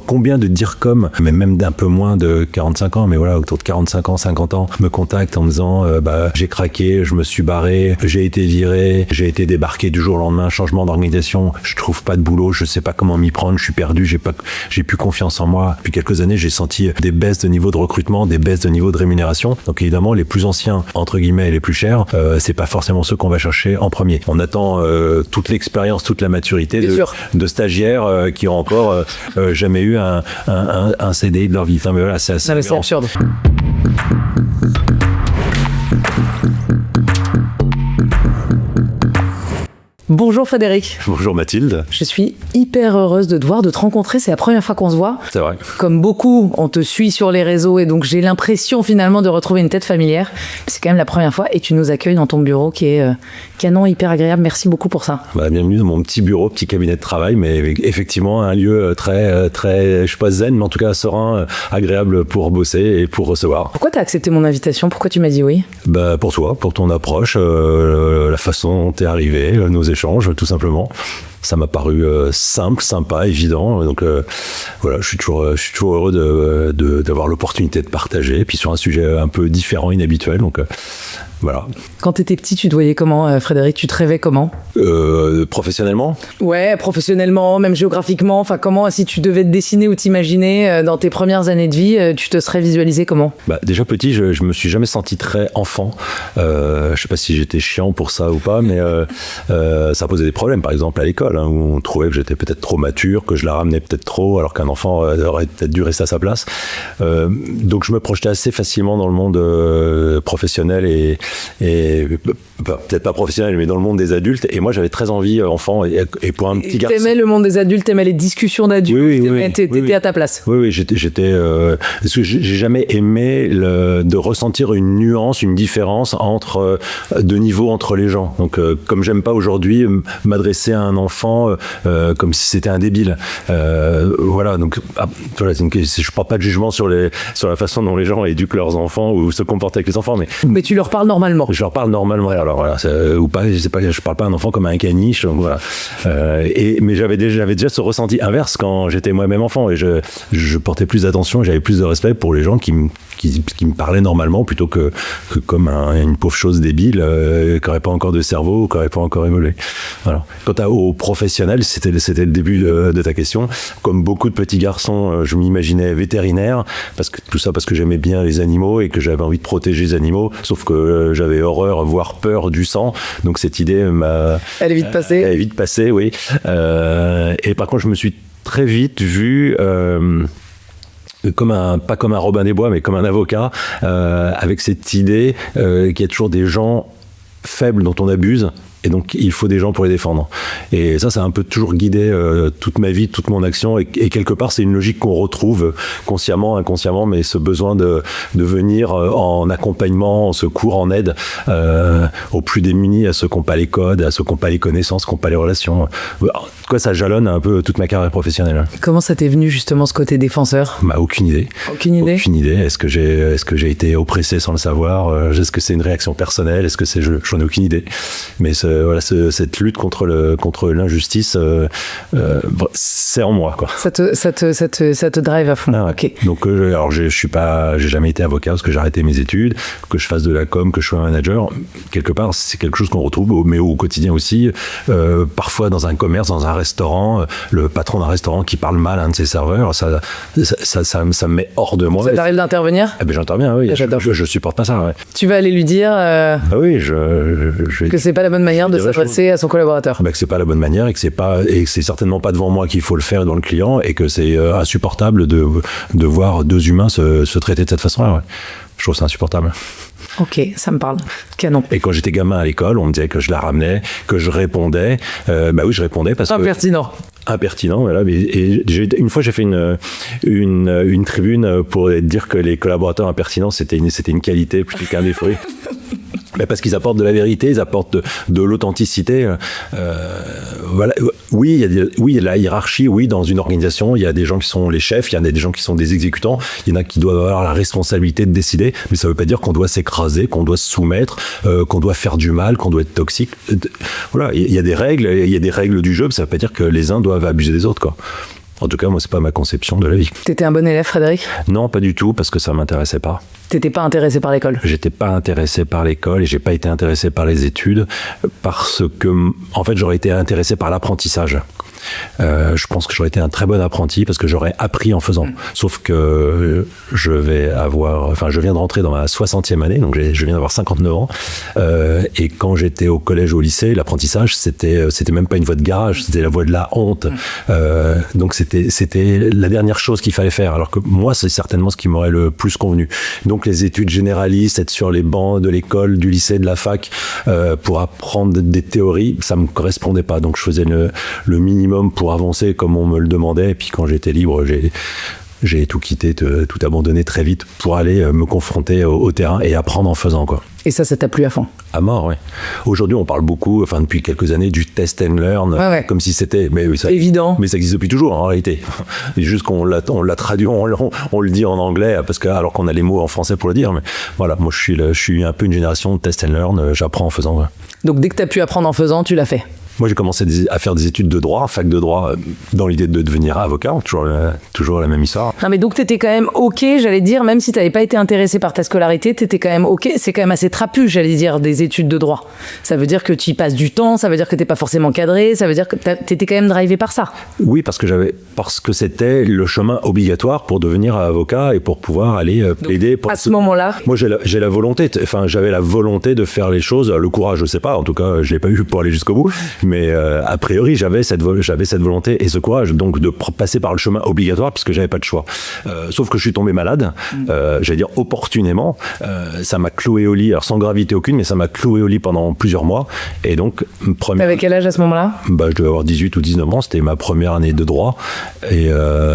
combien de DIRCOM, mais même d'un peu moins de 45 ans, mais voilà, autour de 45 ans, 50 ans, me contactent en me disant j'ai craqué, je me suis barré, j'ai été viré, j'ai été débarqué du jour au lendemain, changement d'organisation, je trouve pas de boulot, je sais pas comment m'y prendre, je suis perdu, j'ai plus confiance en moi. Depuis quelques années, j'ai senti des baisses de niveau de recrutement, des baisses de niveau de rémunération. Donc évidemment, les plus anciens, entre guillemets, et les plus chers, c'est pas forcément ceux qu'on va chercher en premier. On attend toute l'expérience, toute la maturité de stagiaires qui ont encore jamais eu un CDI de leur vie. Enfin, mais voilà, c'est assez absurde. Bonjour Frédéric. Bonjour Mathilde. Je suis hyper heureuse de te rencontrer. C'est la première fois qu'on se voit. C'est vrai. Comme beaucoup, on te suit sur les réseaux et donc j'ai l'impression finalement de retrouver une tête familière. C'est quand même la première fois et tu nous accueilles dans ton bureau qui est canon, hyper agréable. Merci beaucoup pour ça. Bienvenue dans mon petit bureau, petit cabinet de travail, mais effectivement un lieu très, je sais pas zen, mais en tout cas serein, agréable pour bosser et pour recevoir. Pourquoi t'as accepté mon invitation ? Pourquoi tu m'as dit oui ? Pour toi, pour ton approche, la façon dont t'es arrivé, nos échanges, tout simplement. Ça m'a paru simple, sympa, évident. Donc voilà, je suis toujours heureux d'avoir l'opportunité de partager. Et puis sur un sujet un peu différent, inhabituel. Donc voilà. Quand tu étais petit, tu te voyais comment, Frédéric ? Tu te rêvais comment ? Professionnellement ? Ouais, professionnellement, même géographiquement. Enfin, comment, si tu devais te dessiner ou t'imaginer dans tes premières années de vie, tu te serais visualisé comment ? Déjà petit, je me suis jamais senti très enfant. Je sais pas si j'étais chiant pour ça ou pas, mais ça posait des problèmes, par exemple à l'école, où on trouvait que j'étais peut-être trop mature, que je la ramenais peut-être trop, alors qu'un enfant aurait peut-être dû rester à sa place. Donc je me projetais assez facilement dans le monde professionnel et peut-être pas professionnel, mais dans le monde des adultes. Et moi, j'avais très envie, enfant, et pour un petit garçon. T'aimais le monde des adultes, t'aimais les discussions d'adultes, t'étais à ta place. Oui, j'étais. Parce que j'ai jamais aimé de ressentir une nuance, une différence de niveau entre les gens. Donc, comme j'aime pas aujourd'hui m'adresser à un enfant comme si c'était un débile. Voilà. Donc, voilà, je prends pas de jugement sur la façon dont les gens éduquent leurs enfants ou se comportent avec les enfants, mais tu leur parles normalement. Je leur parle normalement. Alors voilà, ou pas, je sais pas, je parle pas à un enfant comme à un caniche. Donc voilà. Mais j'avais déjà ce ressenti inverse quand j'étais moi-même enfant et je portais plus d'attention et j'avais plus de respect pour les gens qui me parlaient normalement plutôt que comme une pauvre chose débile qui n'aurait pas encore de cerveau ou qui n'aurait pas encore évolué. Voilà. Quant aux professionnels, c'était le début de ta question. Comme beaucoup de petits garçons, je m'imaginais vétérinaire parce que j'aimais bien les animaux et que j'avais envie de protéger les animaux, sauf que j'avais horreur, voire peur du sang. Donc cette idée Elle est vite passée. Elle est vite passée, oui. Et par contre, je me suis très vite vu pas comme un Robin des Bois, mais comme un avocat, avec cette idée qu'il y a toujours des gens faibles dont on abuse. Et donc, il faut des gens pour les défendre. Et ça a un peu toujours guidé toute ma vie, toute mon action. Et quelque part, c'est une logique qu'on retrouve consciemment, inconsciemment, mais ce besoin de venir en accompagnement, en secours, en aide aux plus démunis, à ceux qui n'ont pas les codes, à ceux qui n'ont pas les connaissances, qui n'ont pas les relations. Quoi, ça jalonne un peu toute ma carrière professionnelle. Comment ça t'est venu justement ce côté défenseur ? Aucune idée. Aucune idée. Aucune idée. Est-ce que j'ai été oppressé sans le savoir ? Est-ce que c'est une réaction personnelle ? Est-ce que j'en ai aucune idée. Mais cette lutte contre l'injustice, c'est en moi, quoi. Ça te drive à fond. Ah ouais. Okay. Donc j'ai jamais été avocat parce que j'ai arrêté mes études, que je fasse de la com, que je sois un manager. Quelque part, c'est quelque chose qu'on retrouve, mais au quotidien aussi. Parfois dans un commerce, dans un restaurant, le patron d'un restaurant qui parle mal à un de ses serveurs, ça me met hors de moi. Ça t'arrive d'intervenir ? J'interviens, oui. J'adore. Je supporte pas ça. Ouais. Tu vas aller lui dire oui, que c'est pas la bonne manière de s'adresser à son collaborateur. Que c'est pas la bonne manière et que c'est certainement pas devant moi qu'il faut le faire devant le client et que c'est insupportable de voir deux humains se traiter de cette façon-là. Ouais. Je trouve ça insupportable. Ok, ça me parle. Canon. Et quand j'étais gamin à l'école, on me disait que je la ramenais, que je répondais. Oui, je répondais parce impertinent, voilà. Et une fois, j'ai fait une tribune pour dire que les collaborateurs impertinents, c'était une qualité plutôt qu'un défaut. Parce qu'ils apportent de la vérité, ils apportent de l'authenticité. Voilà. Oui, il y a la hiérarchie. Oui, dans une organisation, il y a des gens qui sont les chefs, il y en a des gens qui sont des exécutants. Il y en a qui doivent avoir la responsabilité de décider, mais ça ne veut pas dire qu'on doit s'écraser, qu'on doit se soumettre, qu'on doit faire du mal, qu'on doit être toxique. Voilà, il y a des règles du jeu, mais ça ne veut pas dire que les uns doivent abuser des autres, quoi. En tout cas, moi, c'est pas ma conception de la vie. T'étais un bon élève, Frédéric ? Non, pas du tout, parce que ça m'intéressait pas. T'étais pas intéressé par l'école ? J'étais pas intéressé par l'école et j'ai pas été intéressé par les études parce que, en fait, j'aurais été intéressé par l'apprentissage. Je pense que j'aurais été un très bon apprenti parce que j'aurais appris en faisant. Sauf que je viens de rentrer dans ma 60e année, donc je viens d'avoir 59 ans. Et quand j'étais au collège ou au lycée, l'apprentissage, c'était même pas une voie de garage, c'était la voie de la honte. Donc c'était la dernière chose qu'il fallait faire. Alors que moi, c'est certainement ce qui m'aurait le plus convenu. Donc les études généralistes, être sur les bancs de l'école, du lycée, de la fac, pour apprendre des théories, ça me correspondait pas. Donc je faisais le minimum pour avancer comme on me le demandait. Et puis quand j'étais libre, j'ai tout quitté, tout abandonné très vite pour aller me confronter au terrain et apprendre en faisant, quoi. Et ça t'a plu à fond ? À mort, oui. Aujourd'hui, on parle beaucoup, depuis quelques années, du test and learn, comme si c'était... Mais ça, évident. Mais ça existe depuis toujours, en réalité. C'est juste qu'on l'a traduit, on le dit en anglais, alors qu'on a les mots en français pour le dire. Mais voilà, moi, je suis un peu une génération de test and learn, j'apprends en faisant. Ouais. Donc, dès que t'as pu apprendre en faisant, tu l'as fait ? Moi, j'ai commencé à faire des études de droit, fac de droit, dans l'idée de devenir avocat, toujours la même histoire. Non, mais donc t'étais quand même OK, j'allais dire, même si t'avais pas été intéressé par ta scolarité, t'étais quand même OK. C'est quand même assez trapu, j'allais dire, des études de droit. Ça veut dire que tu y passes du temps, ça veut dire que t'es pas forcément cadré, ça veut dire que t'étais quand même drivé par ça. Oui, parce que c'était le chemin obligatoire pour devenir avocat et pour pouvoir aller plaider. À ce moment-là, moi, j'avais la volonté de faire les choses, le courage, je sais pas, en tout cas, je l'ai pas eu pour aller jusqu'au bout. Mais a priori, j'avais cette volonté et ce courage, donc de passer par le chemin obligatoire, puisque j'avais pas de choix. Sauf que je suis tombé malade, j'allais dire opportunément. Ça m'a cloué au lit, alors sans gravité aucune, mais ça m'a cloué au lit pendant plusieurs mois. Et donc, T'avais quel âge à ce moment-là ? Je devais avoir 18 ou 19 ans, c'était ma première année de droit. Et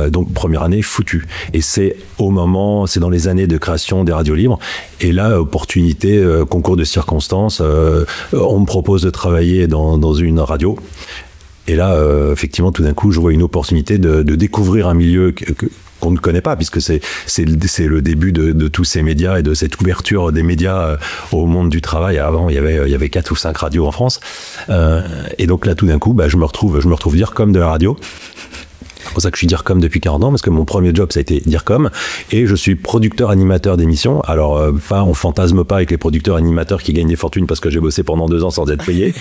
donc, première année foutue. Et c'est dans les années de création des radios libres. Et là, opportunité, concours de circonstances, on me propose de travailler dans une radio. Et là, effectivement, tout d'un coup, je vois une opportunité de découvrir un milieu qu'on ne connaît pas, puisque c'est le début de tous ces médias et de cette ouverture des médias au monde du travail. Avant, il y avait 4 ou 5 radios en France. Et donc là, tout d'un coup, je me retrouve dire comme de la radio. C'est pour ça que je suis DIRCOM depuis 40 ans, parce que mon premier job, ça a été DIRCOM, et je suis producteur-animateur d'émissions. Alors, on fantasme pas avec les producteurs-animateurs qui gagnent des fortunes parce que j'ai bossé pendant 2 ans sans être payé.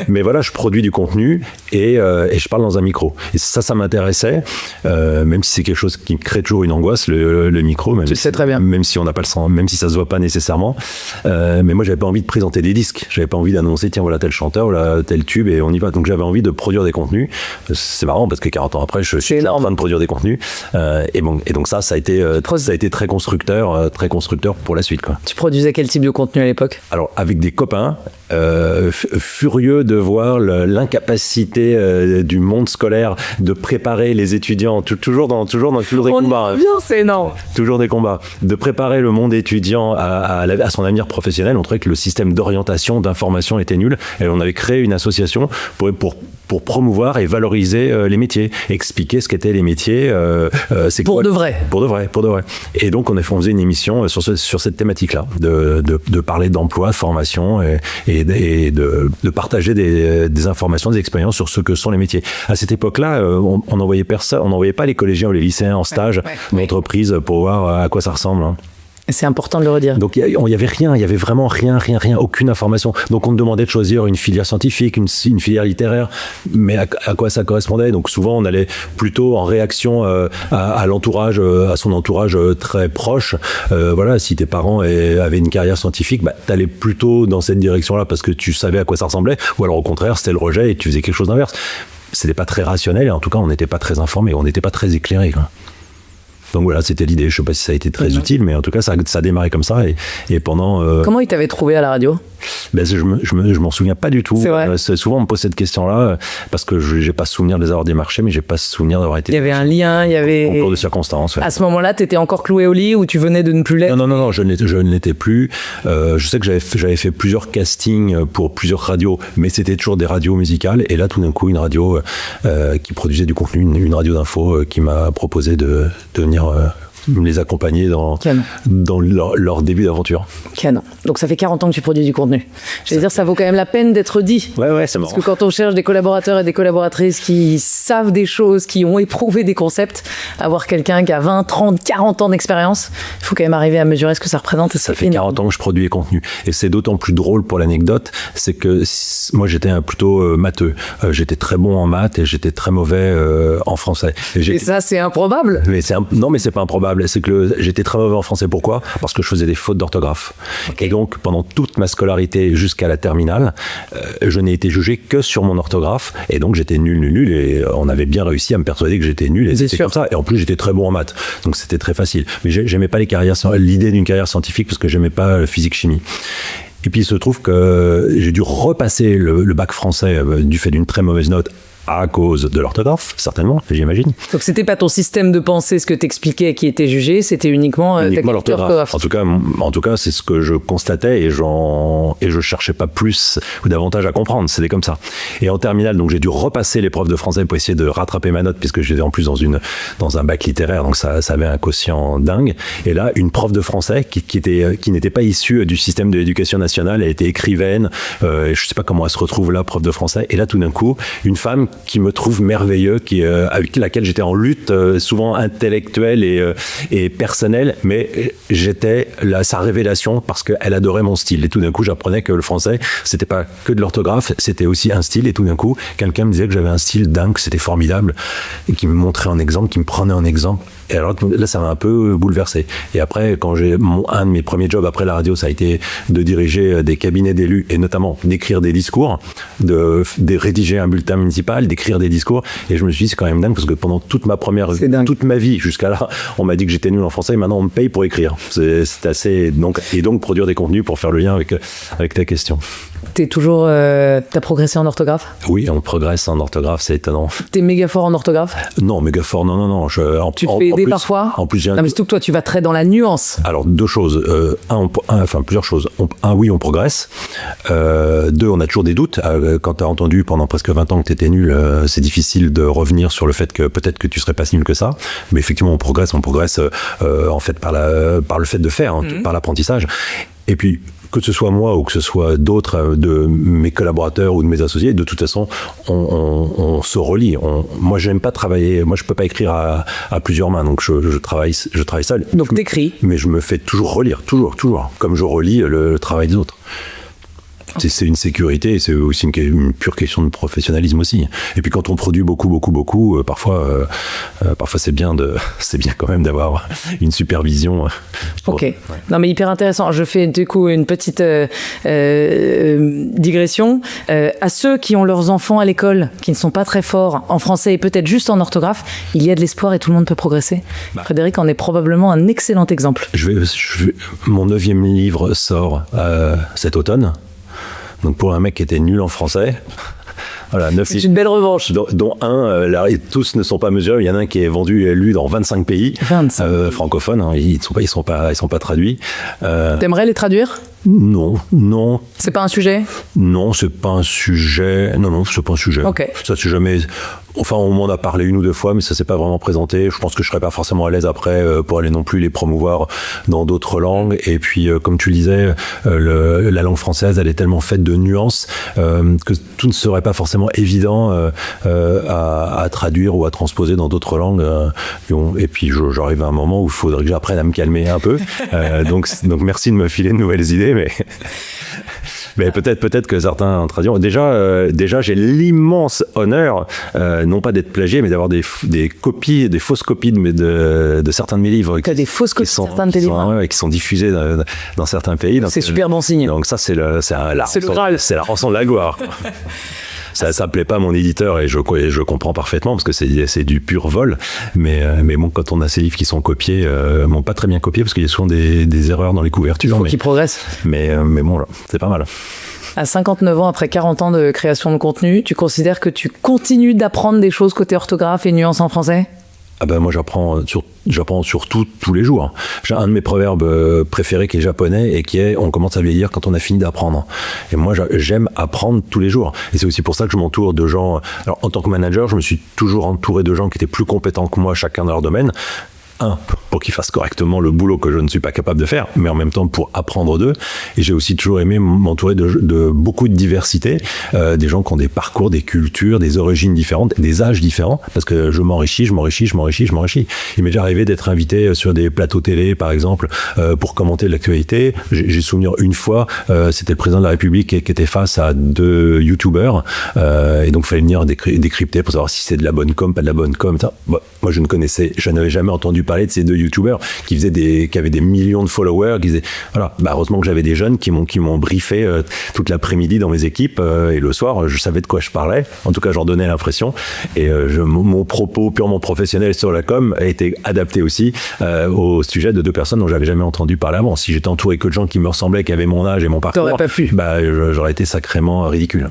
Mais voilà, je produis du contenu et je parle dans un micro. Et ça m'intéressait, même si c'est quelque chose qui me crée toujours une angoisse, le micro. Tu le sais très bien. Même si on n'a pas le sang, même si ça se voit pas nécessairement. Mais moi, j'avais pas envie de présenter des disques. J'avais pas envie d'annoncer, tiens, voilà tel chanteur, voilà tel tube, et on y va. Donc, j'avais envie de produire des contenus. C'est marrant parce que 40 ans après, je suis en train de produire des contenus. Et donc ça a été très constructeur pour la suite, quoi. Tu produisais quel type de contenu à l'époque ? Alors, avec des copains, furieux de voir l'incapacité du monde scolaire de préparer les étudiants, toujours des combats. Bien, c'est énorme. Toujours des combats. De préparer le monde étudiant à son avenir professionnel. On trouvait que le système d'orientation, d'information était nul. Et on avait créé une association pour promouvoir et valoriser les métiers, expliquer ce qu'étaient les métiers. Pour de vrai. Et donc, on faisait une émission sur cette thématique-là, de parler d'emploi, de formation et de partager des informations, des expériences sur ce que sont les métiers. À cette époque-là, on n'envoyait personne, on n'envoyait pas les collégiens ou les lycéens en stage en entreprise pour voir à quoi ça ressemble. Hein. C'est important de le redire. Donc il y avait rien, il y avait vraiment rien, aucune information. Donc on me demandait de choisir une filière scientifique, une filière littéraire, mais à quoi ça correspondait. Donc souvent on allait plutôt en réaction à l'entourage, à son entourage très proche. Voilà, si tes parents avaient une carrière scientifique, t'allais plutôt dans cette direction-là parce que tu savais à quoi ça ressemblait, ou alors au contraire c'était le rejet et tu faisais quelque chose d'inverse. C'était pas très rationnel et en tout cas on n'était pas très informés, on n'était pas très éclairés, quoi. Donc voilà, c'était l'idée. Je sais pas si ça a été très utile, mais en tout cas, ça a démarré comme ça. Et pendant. Comment ils t'avaient trouvé à la radio ? Je m'en souviens pas du tout. C'est vrai. Souvent, on me pose cette question-là parce que j'ai pas souvenir de les avoir démarchés, mais j'ai pas souvenir d'avoir été. Il y avait un lien, il y avait. Concours de circonstances. Ouais. À ce moment-là, t'étais encore cloué au lit ou tu venais de ne plus l'être ? Non, je ne l'étais plus. Je sais que j'avais fait plusieurs castings pour plusieurs radios, mais c'était toujours des radios musicales. Et là, tout d'un coup, une radio qui produisait du contenu, une radio d'info qui m'a proposé de venir les accompagner dans leur début d'aventure. Canon. Donc ça fait 40 ans que tu produis du contenu. J'allais dire, ça vaut quand même la peine d'être dit. Ouais, c'est marrant. Parce que quand on cherche des collaborateurs et des collaboratrices qui savent des choses, qui ont éprouvé des concepts, avoir quelqu'un qui a 20, 30, 40 ans d'expérience, il faut quand même arriver à mesurer ce que ça représente. Ça fait 40 ans que je produis les contenus. Et c'est d'autant plus drôle pour l'anecdote, c'est que moi j'étais plutôt matheux. J'étais très bon en maths et j'étais très mauvais en français. Et ça, c'est improbable. Non, mais c'est pas improbable. C'est que j'étais très mauvais en français. Pourquoi ? Parce que je faisais des fautes d'orthographe. Okay. Et donc, pendant toute ma scolarité jusqu'à la terminale, je n'ai été jugé que sur mon orthographe. Et donc, j'étais nul. Et on avait bien réussi à me persuader que j'étais nul. Et c'était comme ça. Et en plus, j'étais très bon en maths. Donc, c'était très facile. Mais j'aimais pas l'idée d'une carrière scientifique parce que j'aimais pas physique-chimie. Et puis, il se trouve que j'ai dû repasser le bac français du fait d'une très mauvaise note à cause de l'orthographe, certainement, j'imagine. Donc c'était pas ton système de pensée, ce que t'expliquais, qui était jugé, c'était uniquement l'orthographe. En tout cas, c'est ce que je constatais et je cherchais pas plus ou davantage à comprendre. C'était comme ça. Et en terminale, donc j'ai dû repasser l'épreuve de français pour essayer de rattraper ma note, puisque j'étais en plus dans un bac littéraire, donc ça avait un quotient dingue. Et là, une prof de français qui n'était pas issue du système de l'éducation nationale, elle était écrivaine. Et je sais pas comment elle se retrouve là, prof de français. Et là, tout d'un coup, une femme qui me trouve merveilleux, avec laquelle j'étais en lutte, souvent intellectuelle et personnelle, mais j'étais sa révélation parce qu'elle adorait mon style. Et tout d'un coup, j'apprenais que le français, c'était pas que de l'orthographe, c'était aussi un style. Et tout d'un coup, quelqu'un me disait que j'avais un style dingue, c'était formidable, et qui me montrait en exemple, qui me prenait en exemple. Et alors là, ça m'a un peu bouleversé. Et après, quand un de mes premiers jobs après la radio, ça a été de diriger des cabinets d'élus et notamment d'écrire des discours, de rédiger un bulletin municipal, d'écrire des discours. Et je me suis dit, c'est quand même dingue parce que pendant toute ma vie jusqu'à là, on m'a dit que j'étais nul en français et maintenant on me paye pour écrire. C'est assez, donc produire des contenus pour faire le lien avec ta question. T'as progressé en orthographe ? Oui, on progresse en orthographe, c'est étonnant. T'es méga fort en orthographe ? Non, méga fort, non. Tu te fais aider parfois ? En plus, non, mais surtout que toi, tu vas très dans la nuance. Alors, deux choses. Plusieurs choses. Oui, on progresse. Deux, on a toujours des doutes. Quand t'as entendu pendant presque 20 ans que t'étais nul, c'est difficile de revenir sur le fait que peut-être que tu serais pas si nul que ça. Mais effectivement, on progresse en fait par le fait de faire, par l'apprentissage. Et puis, que ce soit moi ou que ce soit d'autres de mes collaborateurs ou de mes associés, de toute façon, on se relie. Moi, j'aime pas travailler. Moi, je peux pas écrire à plusieurs mains, donc je travaille seul. Donc t'écris. Mais je me fais toujours relire, toujours, comme je relis le travail des autres. C'est une sécurité et c'est aussi une pure question de professionnalisme aussi. Et puis quand on produit beaucoup, parfois c'est bien quand même d'avoir une supervision. Ok. Ouais. Non mais hyper intéressant. Je fais du coup une petite digression. À ceux qui ont leurs enfants à l'école, qui ne sont pas très forts en français et peut-être juste en orthographe, il y a de l'espoir et tout le monde peut progresser. Frédéric en est probablement un excellent exemple. Mon 9e livre sort cet automne. Donc pour un mec qui était nul en français, voilà, 9 c'est une belle revanche. Dont un, tous ne sont pas mesurés. Il y en a un qui est vendu et lu dans 25 pays francophones. Hein, ils sont pas traduits. T'aimerais les traduire ? Non. C'est pas un sujet ? Non, c'est pas un sujet. Non, c'est pas un sujet. Ok. Ça, c'est jamais. Enfin, on m'en a parlé 1 ou 2 fois, mais ça s'est pas vraiment présenté. Je pense que je serais pas forcément à l'aise après pour aller non plus les promouvoir dans d'autres langues. Et puis, comme tu le disais, la langue française, elle est tellement faite de nuances que tout ne serait pas forcément évident à traduire ou à transposer dans d'autres langues. Et puis, j'arrive à un moment où il faudrait que j'apprenne à me calmer un peu. Donc, merci de me filer de nouvelles idées, mais peut-être que certains traduiront. Déjà, j'ai l'immense honneur, non pas d'être plagié, mais d'avoir des copies, des fausses copies de certains de mes livres. Tu as des fausses copies de certains de tes livres qui sont diffusées dans certains pays. Donc, c'est super bon signe. Donc ça, c'est la rançon de la gloire. Ça plaît pas à mon éditeur et je comprends parfaitement parce que c'est du pur vol. Mais bon, quand on a ces livres qui sont copiés, pas très bien copiés parce qu'il y a souvent des erreurs dans les couvertures. Il faut qu'ils progressent. Mais bon, là, c'est pas mal. À 59 ans, après 40 ans de création de contenu, tu considères que tu continues d'apprendre des choses côté orthographe et nuances en français ? Ah ben moi j'apprends surtout tous les jours. J'ai un de mes proverbes préférés qui est japonais et qui est on commence à vieillir quand on a fini d'apprendre. Et moi j'aime apprendre tous les jours. Et c'est aussi pour ça que je m'entoure de gens. Alors en tant que manager, je me suis toujours entouré de gens qui étaient plus compétents que moi chacun dans leur domaine. pour qu'ils fassent correctement le boulot que je ne suis pas capable de faire, mais en même temps pour apprendre d'eux. Et j'ai aussi toujours aimé m'entourer de beaucoup de diversité, des gens qui ont des parcours, des cultures, des origines différentes, des âges différents, parce que je m'enrichis. Il m'est déjà arrivé d'être invité sur des plateaux télé, par exemple, pour commenter l'actualité. J'ai souvenir une fois, c'était le président de la République qui était face à 2 youtubeurs, et donc il fallait venir décrypter pour savoir si c'est de la bonne com, pas de la bonne com. Moi, je n'avais jamais entendu parler de ces 2 youtubeurs qui avaient des millions de followers, qui faisaient, voilà. Heureusement que j'avais des jeunes qui m'ont briefé toute l'après-midi dans mes équipes, et le soir, je savais de quoi je parlais. En tout cas, j'en donnais l'impression. Et mon propos purement professionnel sur la com a été adapté aussi au sujet de 2 personnes dont j'avais jamais entendu parler avant. Si j'étais entouré que de gens qui me ressemblaient, qui avaient mon âge et mon parcours, t'aurais pas pu. J'aurais été sacrément ridicule.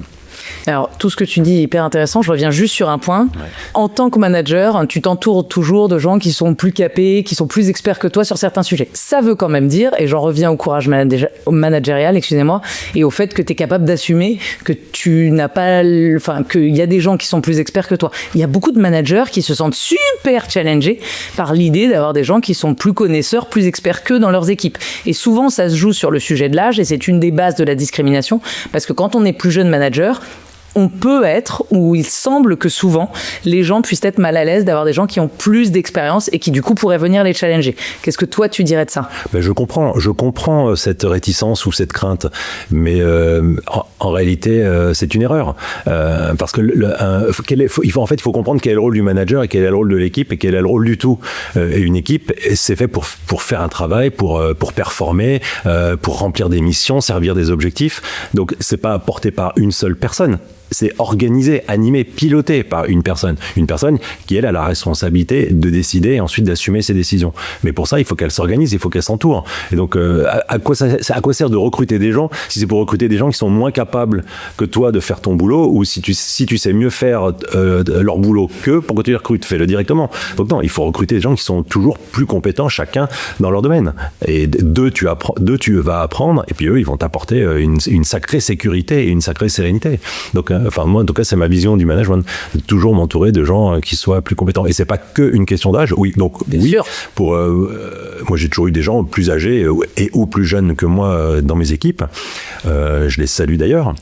Alors, tout ce que tu dis est hyper intéressant. Je reviens juste sur un point. Ouais. En tant que manager, tu t'entoures toujours de gens qui sont plus capés, qui sont plus experts que toi sur certains sujets. Ça veut quand même dire, et j'en reviens au courage managérial, excusez-moi, et au fait que tu es capable d'assumer que tu n'as pas... Enfin, qu'il y a des gens qui sont plus experts que toi. Il y a beaucoup de managers qui se sentent super challengés par l'idée d'avoir des gens qui sont plus connaisseurs, plus experts qu'eux dans leurs équipes. Et souvent, ça se joue sur le sujet de l'âge, et c'est une des bases de la discrimination, parce que quand on est plus jeune manager, on peut être, ou il semble que souvent, les gens puissent être mal à l'aise d'avoir des gens qui ont plus d'expérience et qui du coup pourraient venir les challenger. Qu'est-ce que toi tu dirais de ça ? Je comprends cette réticence ou cette crainte, mais en réalité c'est une erreur, parce que il faut comprendre quel est le rôle du manager et quel est le rôle de l'équipe et quel est le rôle du tout. Et une équipe, c'est fait pour faire un travail, pour performer, pour remplir des missions, servir des objectifs. Donc c'est pas porté par une seule personne. C'est organisé, animé, piloté par une personne qui, elle, a la responsabilité de décider et ensuite d'assumer ses décisions. Mais pour ça, il faut qu'elle s'organise, il faut qu'elle s'entoure. Et donc, à quoi sert de recruter des gens si c'est pour recruter des gens qui sont moins capables que toi de faire ton boulot, ou si tu sais mieux faire leur boulot qu'eux, pourquoi tu les recrutes ? Fais-le directement. Donc non, il faut recruter des gens qui sont toujours plus compétents, chacun dans leur domaine. Et d'eux, tu vas apprendre, et puis eux, ils vont t'apporter une sacrée sécurité et une sacrée sérénité. Donc, moi, en tout cas, c'est ma vision du management, de toujours m'entourer de gens qui soient plus compétents. Et c'est pas qu'une question d'âge. Oui, donc bien oui. Sûr. Moi, j'ai toujours eu des gens plus âgés ou plus jeunes que moi dans mes équipes. Je les salue d'ailleurs.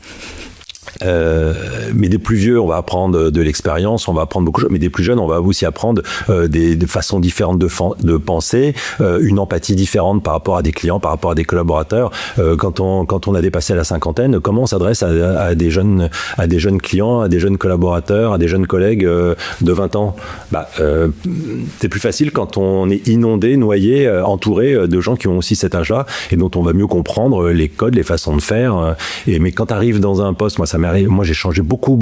Mais des plus vieux, on va apprendre de l'expérience, on va apprendre beaucoup de choses, mais des plus jeunes, on va aussi apprendre des façons différentes de penser, une empathie différente par rapport à des clients, par rapport à des collaborateurs. Quand on a dépassé la cinquantaine, comment on s'adresse à des jeunes clients, à des jeunes collaborateurs, à des jeunes collègues de 20 ans? C'est plus facile quand on est inondé, noyé, entouré de gens qui ont aussi cet âge-là et dont on va mieux comprendre les codes, les façons de faire. Mais quand tu arrives dans un poste, moi j'ai changé beaucoup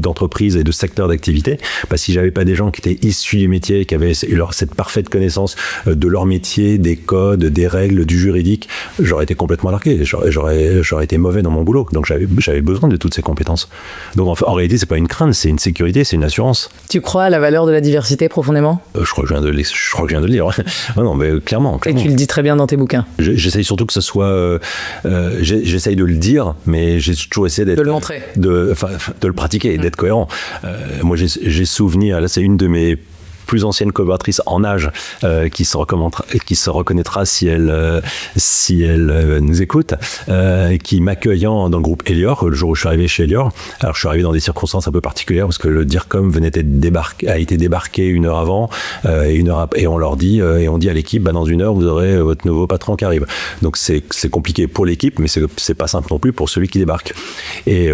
d'entreprises et de secteurs d'activité, parce que si j'avais pas des gens qui étaient issus du métier, qui avaient cette parfaite connaissance de leur métier, des codes, des règles, du juridique, j'aurais été complètement largué, j'aurais été mauvais dans mon boulot. Donc j'avais besoin de toutes ces compétences. Donc en réalité, c'est pas une crainte, c'est une sécurité, c'est une assurance. Tu crois à la valeur de la diversité profondément ? Je crois que je viens de le dire. Non, mais clairement. Et tu le dis très bien dans tes bouquins. J'essaye surtout que ce soit... j'essaye de le dire, mais j'ai toujours essayé d'être... De le montrer. De le pratiquer et d'être cohérent. Moi, j'ai souvenir, là, c'est une de mes plus ancienne collaboratrice en âge qui se reconnaîtra si elle nous écoute, qui m'accueillant dans le groupe Elior le jour où je suis arrivé chez Elior. Alors je suis arrivé dans des circonstances un peu particulières parce que le DIRCOM a été débarqué une heure avant et on leur dit et on dit à l'équipe dans une heure vous aurez votre nouveau patron qui arrive. Donc c'est compliqué pour l'équipe, mais c'est pas simple non plus pour celui qui débarque. Et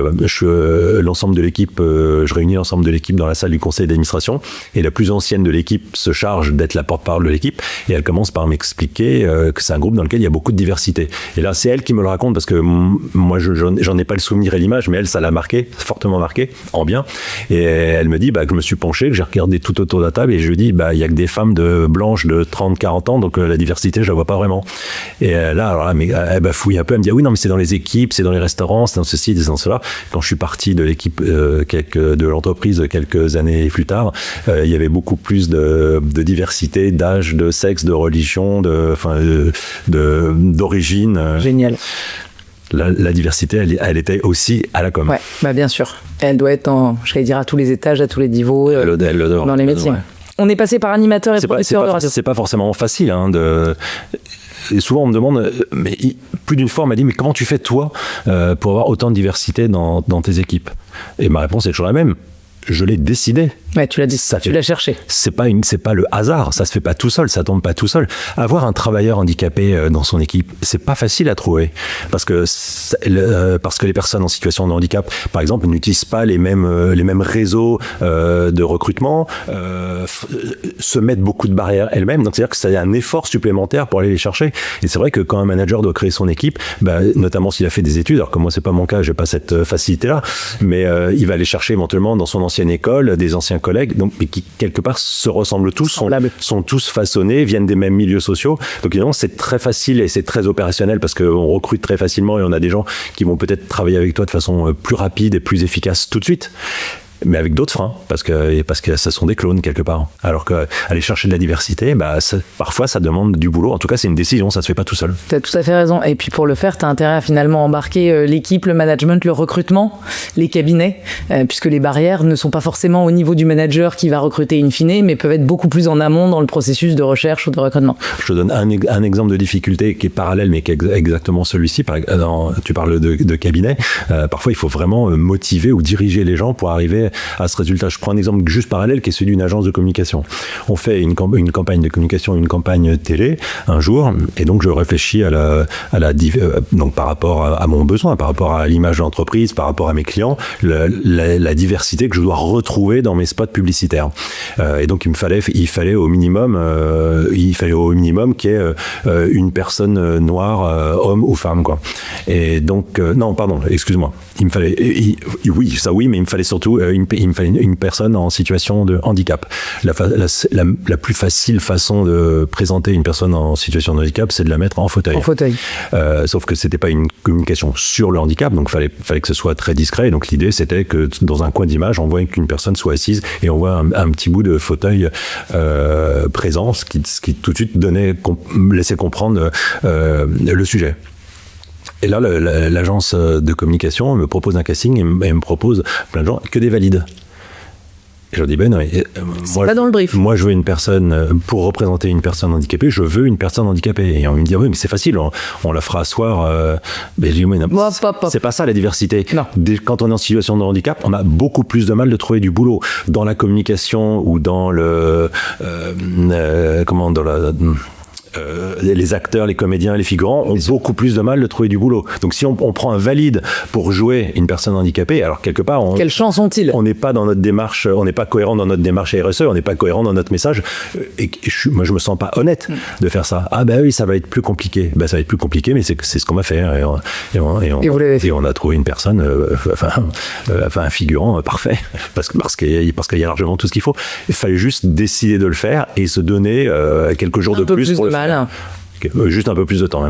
l'ensemble de l'équipe, je réunis l'ensemble de l'équipe dans la salle du conseil d'administration et la plus ancienne de l'équipe se charge d'être la porte-parole de l'équipe et elle commence par m'expliquer que c'est un groupe dans lequel il y a beaucoup de diversité. Et là, c'est elle qui me le raconte parce que moi, j'en ai pas le souvenir et l'image, mais elle, ça l'a marqué, fortement marqué, en bien. Et elle me dit que je me suis penché, que j'ai regardé tout autour de la table et je lui dis il y a que des femmes blanches de 30-40 ans, donc la diversité, je la vois pas vraiment. Et là, elle fouille un peu, elle me dit oui, non, mais c'est dans les équipes, c'est dans les restaurants, c'est dans ceci, c'est dans cela. Quand je suis parti de l'équipe de l'entreprise quelques années plus tard, il y avait beaucoup plus de diversité, d'âge, de sexe, de religion, d'origine. Génial. La diversité, elle était aussi à la com. Ouais, bien sûr. Elle doit être à tous les étages, à tous les niveaux, dans les métiers. On est passé par animateur et producteur de radio. C'est pas forcément facile. Et souvent, on me demande, mais plus d'une fois, on m'a dit, mais comment tu fais, toi, pour avoir autant de diversité dans tes équipes? Et ma réponse est toujours la même. Je l'ai décidé. Ouais, tu l'as dit, tu l'as cherché. C'est pas le hasard, ça se fait pas tout seul, ça tombe pas tout seul. Avoir un travailleur handicapé dans son équipe, c'est pas facile à trouver parce que les personnes en situation de handicap, par exemple, n'utilisent pas les mêmes réseaux de recrutement, se mettent beaucoup de barrières elles-mêmes. Donc c'est-à-dire que ça a un effort supplémentaire pour aller les chercher. Et c'est vrai que quand un manager doit créer son équipe, notamment s'il a fait des études, alors que moi c'est pas mon cas, j'ai pas cette facilité-là, mais il va aller chercher éventuellement dans son ancienne école des anciens collègues, donc, mais qui quelque part se ressemblent tous, sont tous façonnés, viennent des mêmes milieux sociaux. Donc évidemment, c'est très facile et c'est très opérationnel parce qu'on recrute très facilement et on a des gens qui vont peut-être travailler avec toi de façon plus rapide et plus efficace tout de suite. Mais avec d'autres freins, parce que ça sont des clones quelque part. Alors qu'aller chercher de la diversité, parfois ça demande du boulot. En tout cas, c'est une décision, ça se fait pas tout seul. Tu as tout à fait raison. Et puis pour le faire, tu as intérêt à finalement embarquer l'équipe, le management, le recrutement, les cabinets, puisque les barrières ne sont pas forcément au niveau du manager qui va recruter in fine, mais peuvent être beaucoup plus en amont dans le processus de recherche ou de recrutement. Je te donne un exemple de difficulté qui est parallèle, mais qui est exactement celui-ci. Tu parles de cabinet. Parfois, il faut vraiment motiver ou diriger les gens pour arriver à ce résultat. Je prends un exemple juste parallèle qui est celui d'une agence de communication. On fait une campagne de communication, une campagne télé un jour, et donc je réfléchis donc par rapport à mon besoin, par rapport à l'image de l'entreprise, par rapport à mes clients, la diversité que je dois retrouver dans mes spots publicitaires. Et donc il fallait au minimum qu'il y ait une personne noire, homme ou femme, quoi. Et donc non, pardon, excuse-moi. Il me fallait mais il me fallait surtout une personne en situation de handicap. La plus facile façon de présenter une personne en situation de handicap, c'est de la mettre en fauteuil. Sauf que c'était pas une communication sur le handicap, donc fallait que ce soit très discret. Donc l'idée, c'était que dans un coin d'image, on voit qu'une personne soit assise et on voit un petit bout de fauteuil présent, ce qui tout de suite laissait comprendre le sujet. Et là, l'agence de communication me propose un casting et me propose plein de gens, que des valides. Et je leur dis, non, c'est pas dans le brief. Moi, je veux une personne, pour représenter une personne handicapée, je veux une personne handicapée. Et on me dit, oui, mais c'est facile, on la fera asseoir. Mais je dis, mais non, c'est pas ça la diversité. Non. Quand on est en situation de handicap, on a beaucoup plus de mal de trouver du boulot. Dans la communication ou dans les acteurs, les comédiens, les figurants ont beaucoup plus de mal de trouver du boulot. Donc si on prend un valide pour jouer une personne handicapée, alors quelque part, quelle chance ont-ils ? On n'est pas dans notre démarche, on n'est pas cohérent dans notre démarche RSE, on n'est pas cohérent dans notre message. Et moi, je me sens pas honnête de faire ça. Ah oui, ça va être plus compliqué. Ça va être plus compliqué, mais c'est ce qu'on va faire. Et on a trouvé une personne, un figurant parfait, parce qu'il y a largement tout ce qu'il faut. Il fallait juste décider de le faire et se donner quelques jours de plus pour le faire. Juste un peu plus de temps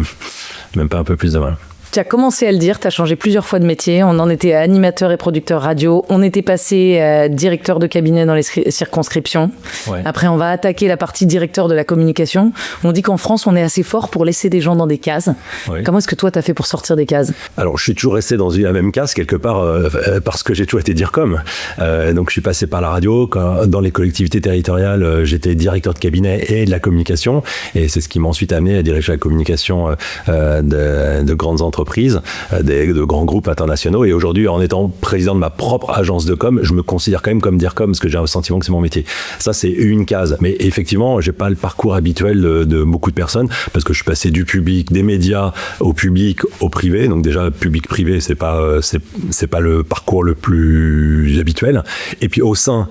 même pas un peu plus de mal. Tu as commencé à le dire, tu as changé plusieurs fois de métier. On en était animateur et producteur radio. On était passé directeur de cabinet dans les circonscriptions. Ouais. Après, on va attaquer la partie directeur de la communication. On dit qu'en France, on est assez fort pour laisser des gens dans des cases. Ouais. Comment est-ce que toi, tu as fait pour sortir des cases ? Alors, je suis toujours resté dans la même case, quelque part, parce que j'ai toujours été DIRCOM. Donc, je suis passé par la radio. Dans les collectivités territoriales, j'étais directeur de cabinet et de la communication. Et c'est ce qui m'a ensuite amené à diriger la communication de grandes entreprises, de grands groupes internationaux. Et aujourd'hui, en étant président de ma propre agence de com, je me considère quand même comme DIRCOM parce que j'ai un sentiment que c'est mon métier. Ça, c'est une case. Mais effectivement, j'ai pas le parcours habituel de beaucoup de personnes parce que je suis passé du public, des médias au public, au privé. Donc déjà, public-privé, c'est pas le parcours le plus habituel. Et puis au sein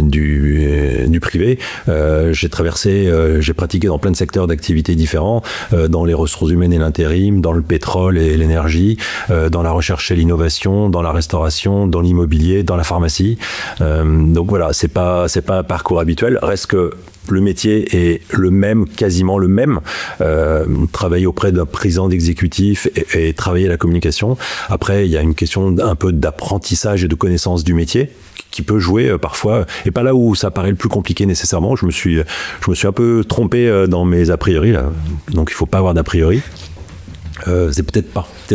du privé, j'ai pratiqué dans plein de secteurs d'activités différents, dans les ressources humaines et l'intérim, dans le pétrole et l'énergie, dans la recherche et l'innovation, dans la restauration, dans l'immobilier, dans la pharmacie. Donc voilà, c'est pas un parcours habituel. Reste que le métier est quasiment le même. Travailler auprès d'un président d'exécutif et travailler à la communication. Après, il y a une question un peu d'apprentissage et de connaissance du métier qui peut jouer parfois, et pas là où ça paraît le plus compliqué nécessairement. Je me suis un peu trompé dans mes a priori, là. Donc il faut pas avoir d'a priori. C'est peut-être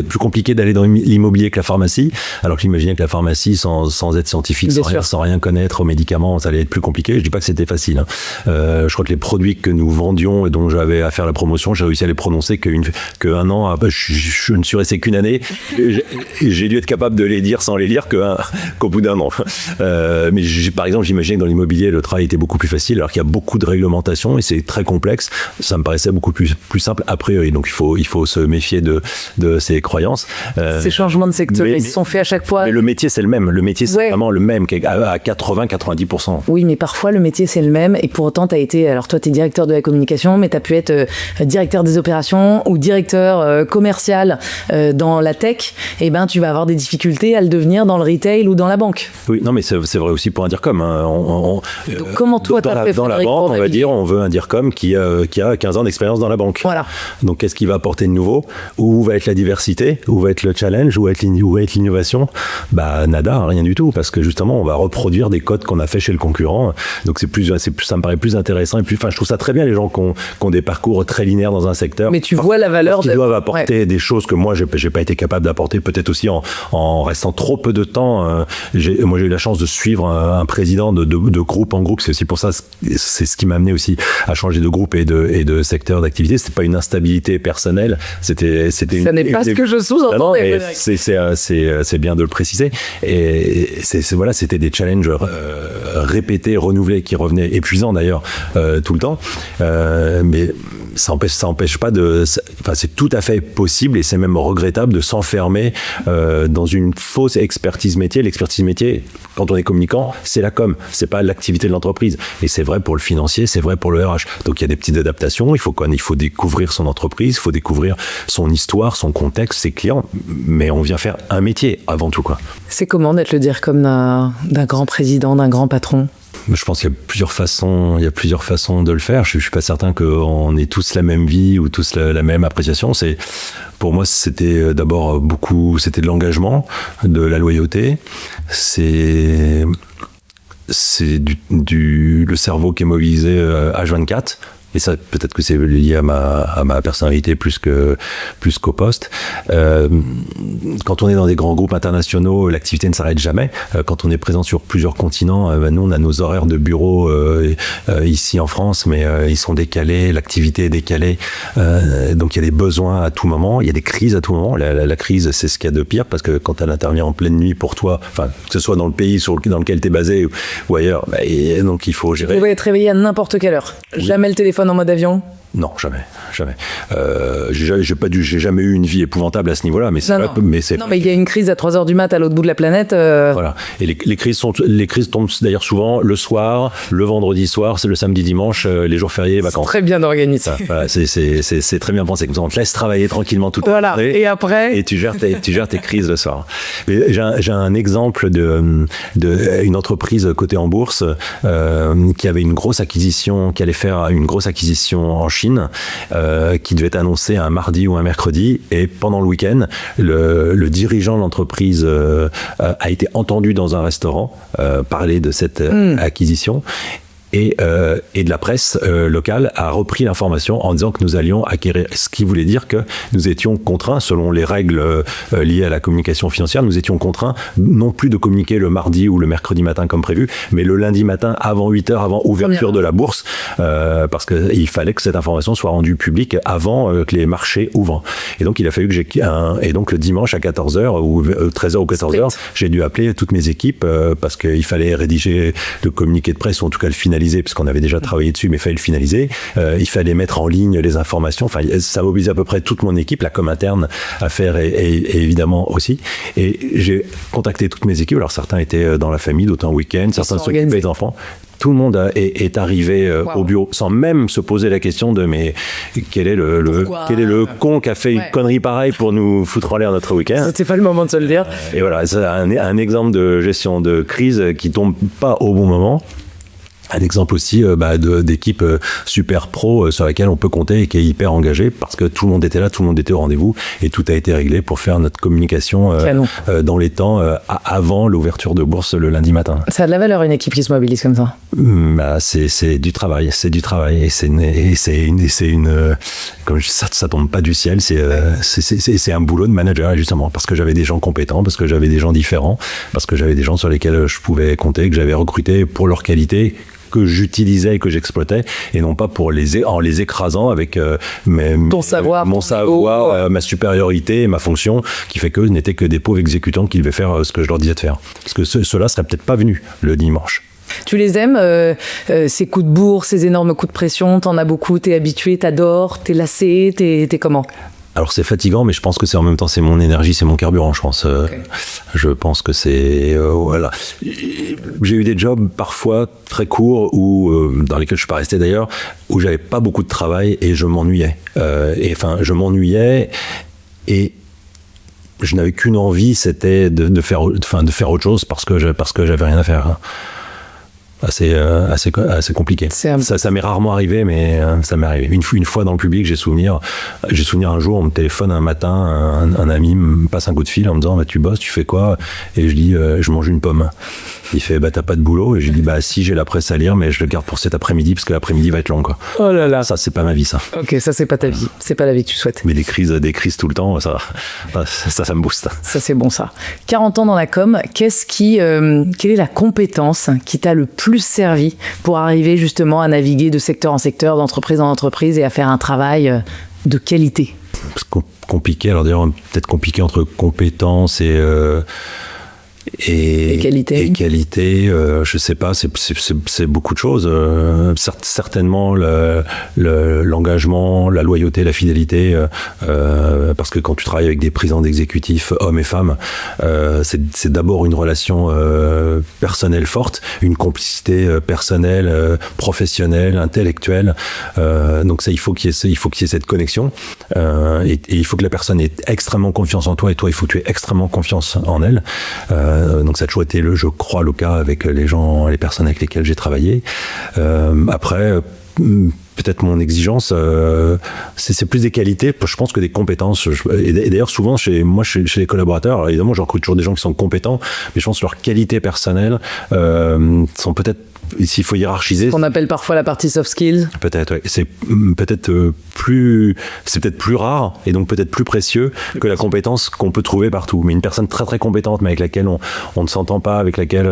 plus compliqué d'aller dans l'immobilier que la pharmacie, alors que j'imaginais que la pharmacie, sans être scientifique, sans rien connaître aux médicaments, ça allait être plus compliqué. Je dis pas que c'était facile. Je crois que les produits que nous vendions et dont j'avais à faire la promotion, j'ai réussi à les prononcer qu'un an. Je ne suis resté qu'une année. J'ai dû être capable de les dire sans les lire qu'au bout d'un an. Mais par exemple, j'imaginais que dans l'immobilier, le travail était beaucoup plus facile, alors qu'il y a beaucoup de réglementations et c'est très complexe. Ça me paraissait beaucoup plus simple a priori. Donc il faut se méfier de ces croyances. Ces changements de secteur, ils se sont faits à chaque fois. Mais le métier, c'est le même. Le métier, c'est vraiment le même, à 80-90%. Oui, mais parfois, le métier, c'est le même. Et pour autant, alors toi, tu es directeur de la communication, mais tu as pu être directeur des opérations ou directeur commercial dans la tech. Et ben, tu vas avoir des difficultés à le devenir dans le retail ou dans la banque. Oui, non, mais c'est vrai aussi pour un DIRCOM. Hein. Donc, comment toi, tu as fait dans la banque, on va dire, on veut un DIRCOM qui a 15 ans d'expérience dans la banque. Voilà. Donc, qu'est-ce qu'il va apporter de nouveau? Où va être la diversité? Où va être le challenge? Où va être l'innovation? Nada, rien du tout, parce que justement, on va reproduire des codes qu'on a fait chez le concurrent. Donc, ça me paraît plus intéressant. Et puis, je trouve ça très bien, les gens qui ont des parcours très linéaires dans un secteur. Mais tu vois la valeur qu'ils doivent apporter des choses que moi, j'ai pas été capable d'apporter, peut-être aussi en restant trop peu de temps. Moi, j'ai eu la chance de suivre un président de groupe en groupe. C'est aussi pour ça, c'est ce qui m'a amené aussi à changer de groupe et de secteur d'activité. C'était pas une instabilité personnelle. Ça n'est pas ce que je sous-entendais. C'est bien de le préciser. Et c'était des challenges répétés, renouvelés, qui revenaient épuisants d'ailleurs tout le temps. Mais ça empêche pas c'est tout à fait possible et c'est même regrettable de s'enfermer dans une fausse expertise métier. L'expertise métier, quand on est communicant, c'est la com, c'est pas l'activité de l'entreprise. Et c'est vrai pour le financier, c'est vrai pour le RH. Donc il y a des petites adaptations, il faut découvrir son entreprise, il faut découvrir son histoire, son contexte, ses clients, mais on vient faire un métier avant tout, quoi. C'est comment d'être le DIRCOM d'un grand président, d'un grand patron? Je pense qu'il y a plusieurs façons de le faire. Je suis pas certain qu'on ait tous la même vie ou tous la même appréciation. Pour moi, c'était d'abord c'était de l'engagement, de la loyauté. C'est le cerveau qui est mobilisé H24. Et ça, peut-être que c'est lié à ma personnalité plus qu'au poste. Quand on est dans des grands groupes internationaux, l'activité ne s'arrête jamais. Quand on est présent sur plusieurs continents, nous, on a nos horaires de bureau ici en France, mais ils sont décalés, l'activité est décalée. Donc, il y a des besoins à tout moment, il y a des crises à tout moment. La crise, c'est ce qu'il y a de pire, parce que quand elle intervient en pleine nuit pour toi, que ce soit dans le pays dans lequel tu es basé ou ailleurs, et donc il faut gérer. Tu pouvais être réveillé à n'importe quelle heure. Oui. Jamais le téléphone en mode avion? Non, jamais. J'ai jamais eu une vie épouvantable à ce niveau-là, mais mais il y a une crise à 3h du mat à l'autre bout de la planète. Voilà. Et les crises tombent d'ailleurs souvent le soir, le vendredi soir, c'est le samedi, dimanche, les jours fériés, vacances. C'est très bien organisé. Voilà, c'est très bien pensé. Comme ça, on te laisse travailler tranquillement toute la journée. Et après, et tu gères tes crises le soir. Mais j'ai un exemple d'une entreprise cotée en bourse qui avait qui allait faire une grosse acquisition en Chine. Qui devait être annoncé un mardi ou un mercredi, et pendant le week-end, le dirigeant de l'entreprise a été entendu dans un restaurant parler de cette acquisition. Et de la presse locale a repris l'information en disant que nous allions acquérir, ce qui voulait dire que nous étions contraints, selon les règles liées à la communication financière, nous étions contraints non plus de communiquer le mardi ou le mercredi matin comme prévu, mais le lundi matin avant 8h, avant ouverture de la bourse, parce qu'il fallait que cette information soit rendue publique avant que les marchés ouvrent. Et donc il a fallu que et donc le dimanche à 14h ou 13h ou 14h, j'ai dû appeler toutes mes équipes parce qu'il fallait rédiger le communiqué de presse, ou en tout cas le finaliser, puisqu'on avait déjà travaillé dessus, mais il fallait le finaliser. Il fallait mettre en ligne les informations. Enfin, ça mobilisait à peu près toute mon équipe, la com interne à faire et évidemment aussi. Et j'ai contacté toutes mes équipes. Alors, certains étaient dans la famille, d'autres en week-end, certains s'occupaient des enfants. Tout le monde est arrivé au bureau sans même se poser la question de mais quel est le con qui a fait une connerie pareille pour nous foutre en l'air notre week-end. C'était pas le moment de se le dire. Et voilà, c'est un exemple de gestion de crise qui tombe pas au bon moment. Un exemple aussi d'équipe super pro sur laquelle on peut compter et qui est hyper engagée parce que tout le monde était là, tout le monde était au rendez-vous et tout a été réglé pour faire notre communication dans les temps avant l'ouverture de bourse le lundi matin. Ça a de la valeur une équipe qui se mobilise comme ça. C'est du travail et c'est comme ça tombe pas du ciel, c'est un boulot de manager justement parce que j'avais des gens compétents, parce que j'avais des gens différents, parce que j'avais des gens sur lesquels je pouvais compter, que j'avais recrutés pour leur qualité, que j'utilisais et que j'exploitais, et non pas en les écrasant avec mon savoir, ma supériorité et ma fonction, qui fait qu'eux n'étaient que des pauvres exécutants qui devaient faire ce que je leur disais de faire. Parce que ceux-là seraient peut-être pas venus le dimanche. Tu les aimes, ces coups de bourre, ces énormes coups de pression, t'en as beaucoup, t'es habitué, t'adores, t'es lassé, t'es comment ? Alors c'est fatigant, mais je pense que c'est en même temps c'est mon énergie, c'est mon carburant, je pense. Okay. Je pense que c'est voilà. J'ai eu des jobs parfois très courts dans lesquels je suis pas resté d'ailleurs, où j'avais pas beaucoup de travail et je m'ennuyais. Je m'ennuyais et je n'avais qu'une envie, c'était de faire autre chose parce que j'avais rien à faire. Assez compliqué. Ça m'est rarement arrivé, mais ça m'est arrivé. Une fois dans le public, j'ai souvenir un jour, on me téléphone un matin, un ami me passe un coup de fil en me disant tu bosses, tu fais quoi? Et je dis je mange une pomme. Il fait t'as pas de boulot? Et je dis si, j'ai la presse à lire, mais je le garde pour cet après-midi parce que l'après-midi va être long, quoi. Oh là là. Ça c'est pas ma vie, ça. Ok, ça c'est pas ta vie, c'est pas la vie que tu souhaites. Mais des crises tout le temps, ça me booste. Ça c'est bon, ça. 40 ans dans la com, quelle est la compétence qui t'a le plus servi pour arriver justement à naviguer de secteur en secteur, d'entreprise en entreprise et à faire un travail de qualité? Compliqué, alors d'ailleurs peut-être compliqué entre compétences et qualité, je sais pas, c'est beaucoup de choses. Certainement l'engagement, la loyauté, la fidélité, parce que quand tu travailles avec des présidents d'exécutifs, hommes et femmes, c'est d'abord une relation personnelle forte, une complicité personnelle, professionnelle, intellectuelle. Donc ça, il faut qu'il y ait cette connexion, et il faut que la personne ait extrêmement confiance en toi, et toi, il faut que tu aies extrêmement confiance en elle. Donc ça a toujours été, je crois, le cas avec les personnes avec lesquelles j'ai travaillé. Après, peut-être mon exigence, c'est plus des qualités, je pense, que des compétences. Et d'ailleurs, souvent, chez les collaborateurs, alors évidemment, je recrute toujours des gens qui sont compétents, mais je pense que leurs qualités personnelles sont peut-être, s'il faut hiérarchiser, ce qu'on appelle parfois la partie soft skills. Peut-être, ouais. C'est peut-être plus rare et donc peut-être plus précieux que la compétence qu'on peut trouver partout. Mais une personne très très compétente, mais avec laquelle on ne s'entend pas, avec laquelle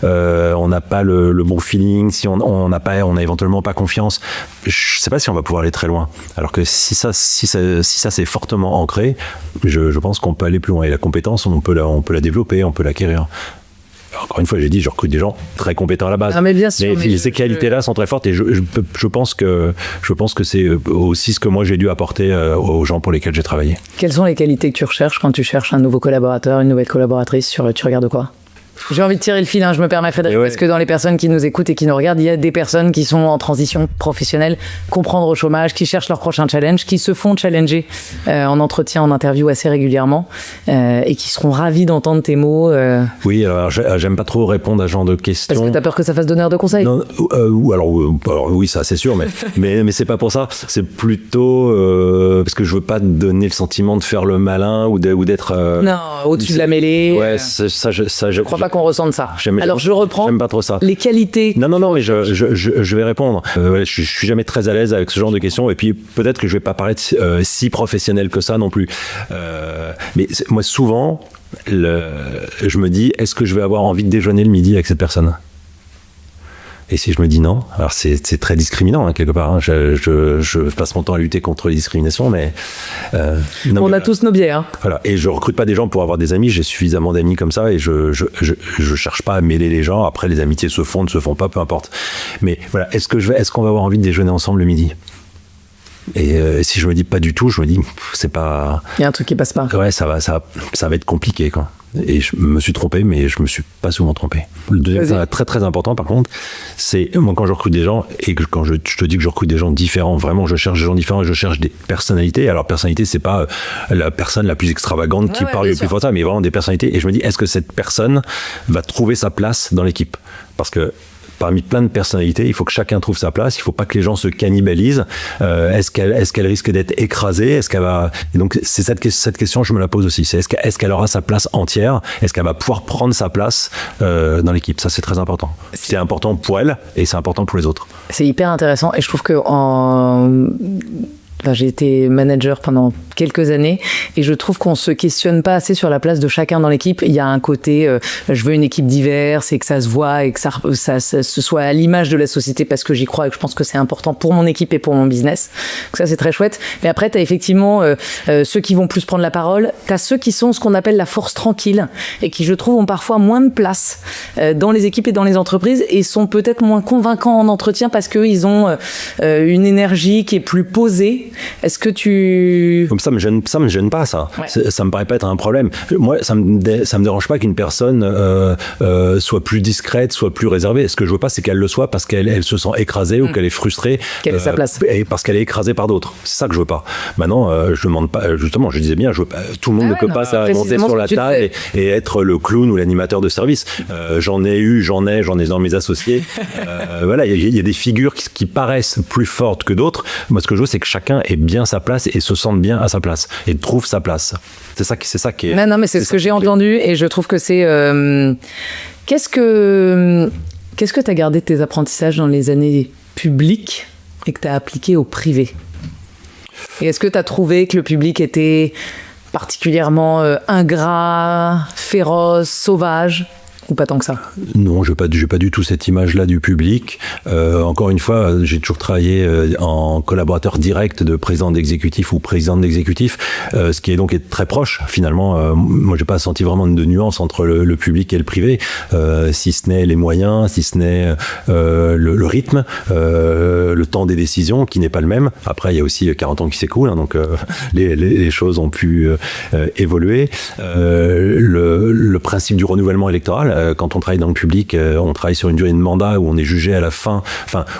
on n'a pas le bon feeling, si on a éventuellement pas confiance, je sais pas si on va pouvoir aller très loin. Alors que si ça c'est fortement ancré, je pense qu'on peut aller plus loin. Et la compétence, on peut la développer, on peut l'acquérir. Encore une fois, j'ai dit, je recrute des gens très compétents à la base. Ah, mais bien sûr, mais ces qualités-là sont très fortes, et je pense que c'est aussi ce que moi j'ai dû apporter aux gens pour lesquels j'ai travaillé. Quelles sont les qualités que tu recherches quand tu cherches un nouveau collaborateur, une nouvelle collaboratrice? Tu regardes quoi? J'ai envie de tirer le fil, je me permets, Frédéric, parce que dans les personnes qui nous écoutent et qui nous regardent, il y a des personnes qui sont en transition professionnelle, comprendre au chômage, qui cherchent leur prochain challenge, qui se font challenger en entretien, en interview assez régulièrement, et qui seront ravis d'entendre tes mots. Oui, alors j'aime pas trop répondre à ce genre de questions. Parce que t'as peur que ça fasse donneur de conseils? Non, alors oui, ça c'est sûr, mais c'est pas pour ça. C'est plutôt parce que je veux pas donner le sentiment de faire le malin ou d'être non, au-dessus de la mêlée. Ouais, je crois pas qu'on ressente ça. Alors je reprends. J'aime pas trop ça. Les qualités. Non, mais je vais répondre. Je suis jamais très à l'aise avec ce genre de questions, et puis peut-être que je vais pas paraître si professionnel que ça non plus. Mais moi souvent, je me dis, est-ce que je vais avoir envie de déjeuner le midi avec cette personne? Et si je me dis non, alors c'est très discriminant quelque part. Je passe mon temps à lutter contre les discriminations, mais on a tous nos biais. Voilà. Et je recrute pas des gens pour avoir des amis. J'ai suffisamment d'amis comme ça, et je cherche pas à mêler les gens. Après, les amitiés se font, ne se font pas, peu importe. Mais voilà, est-ce qu'on va avoir envie de déjeuner ensemble le midi? Et si je me dis pas du tout, je me dis c'est pas. Il y a un truc qui passe pas. Ouais, ça va être compliqué, quoi. Et je me suis trompé, mais je me suis pas souvent trompé. Le deuxième point très très important, par contre, c'est moi quand je recrute des gens, et quand je te dis que je recrute des gens différents, vraiment je cherche des gens différents, et je cherche des personnalités. Alors personnalité, c'est pas la personne la plus extravagante qui parle le plus fort, mais vraiment des personnalités. Et je me dis, est-ce que cette personne va trouver sa place dans l'équipe? Parce que parmi plein de personnalités, il faut que chacun trouve sa place. Il faut pas que les gens se cannibalisent. Est-ce qu'elle risque d'être écrasée? Est-ce qu'elle va... Et donc c'est cette question, je me la pose aussi. C'est est-ce qu'elle aura sa place entière? Est-ce qu'elle va pouvoir prendre sa place dans l'équipe? Ça, c'est très important. C'est important pour elle et c'est important pour les autres. C'est hyper intéressant et je trouve que j'ai été manager pendant quelques années et je trouve qu'on se questionne pas assez sur la place de chacun dans l'équipe. Il y a un côté, je veux une équipe diverse et que ça se voit et que ça soit à l'image de la société parce que j'y crois et que je pense que c'est important pour mon équipe et pour mon business. Donc ça, c'est très chouette. Mais après, tu as effectivement ceux qui vont plus prendre la parole. Tu as ceux qui sont ce qu'on appelle la force tranquille et qui, je trouve, ont parfois moins de place dans les équipes et dans les entreprises et sont peut-être moins convaincants en entretien parce qu'ils ont une énergie qui est plus posée. Est-ce que tu... Comme ça me gêne pas, ça. Ouais. Ça me paraît pas être un problème. Moi, ça me dérange pas qu'une personne soit plus discrète, soit plus réservée. Ce que je veux pas, c'est qu'elle le soit parce qu'elle se sent écrasée ou qu'elle est frustrée. Qu'elle ait sa place. Et parce qu'elle est écrasée par d'autres. C'est ça que je veux pas. Maintenant, je demande pas, justement, je disais bien, tout le monde ne peut pas monter sur la table et être le clown ou l'animateur de service. J'en ai dans mes associés. Voilà, il y a des figures qui paraissent plus fortes que d'autres. Moi, ce que je veux, c'est que chacun ait bien sa place et se sente bien à sa place et trouve sa place. C'est ça qui est... Non, mais c'est ce que j'ai entendu et je trouve que c'est... Qu'est-ce que tu as gardé de tes apprentissages dans les années publiques et que tu as appliqué au privé? Et est-ce que tu as trouvé que le public était particulièrement ingrat, féroce, sauvage? Ou pas tant que ça? Non, je n'ai pas du tout cette image-là du public. Encore une fois, j'ai toujours travaillé en collaborateur direct de président d'exécutif ou présidente d'exécutif, ce qui est donc très proche finalement. Moi, j'ai pas senti vraiment de nuance entre le public et le privé, si ce n'est les moyens, si ce n'est le rythme, le temps des décisions qui n'est pas le même. Après, il y a aussi 40 ans qui s'écoulent, hein, donc les choses ont pu évoluer. Le principe du renouvellement électoral, quand on travaille dans le public, on travaille sur une durée de mandat où on est jugé à la fin,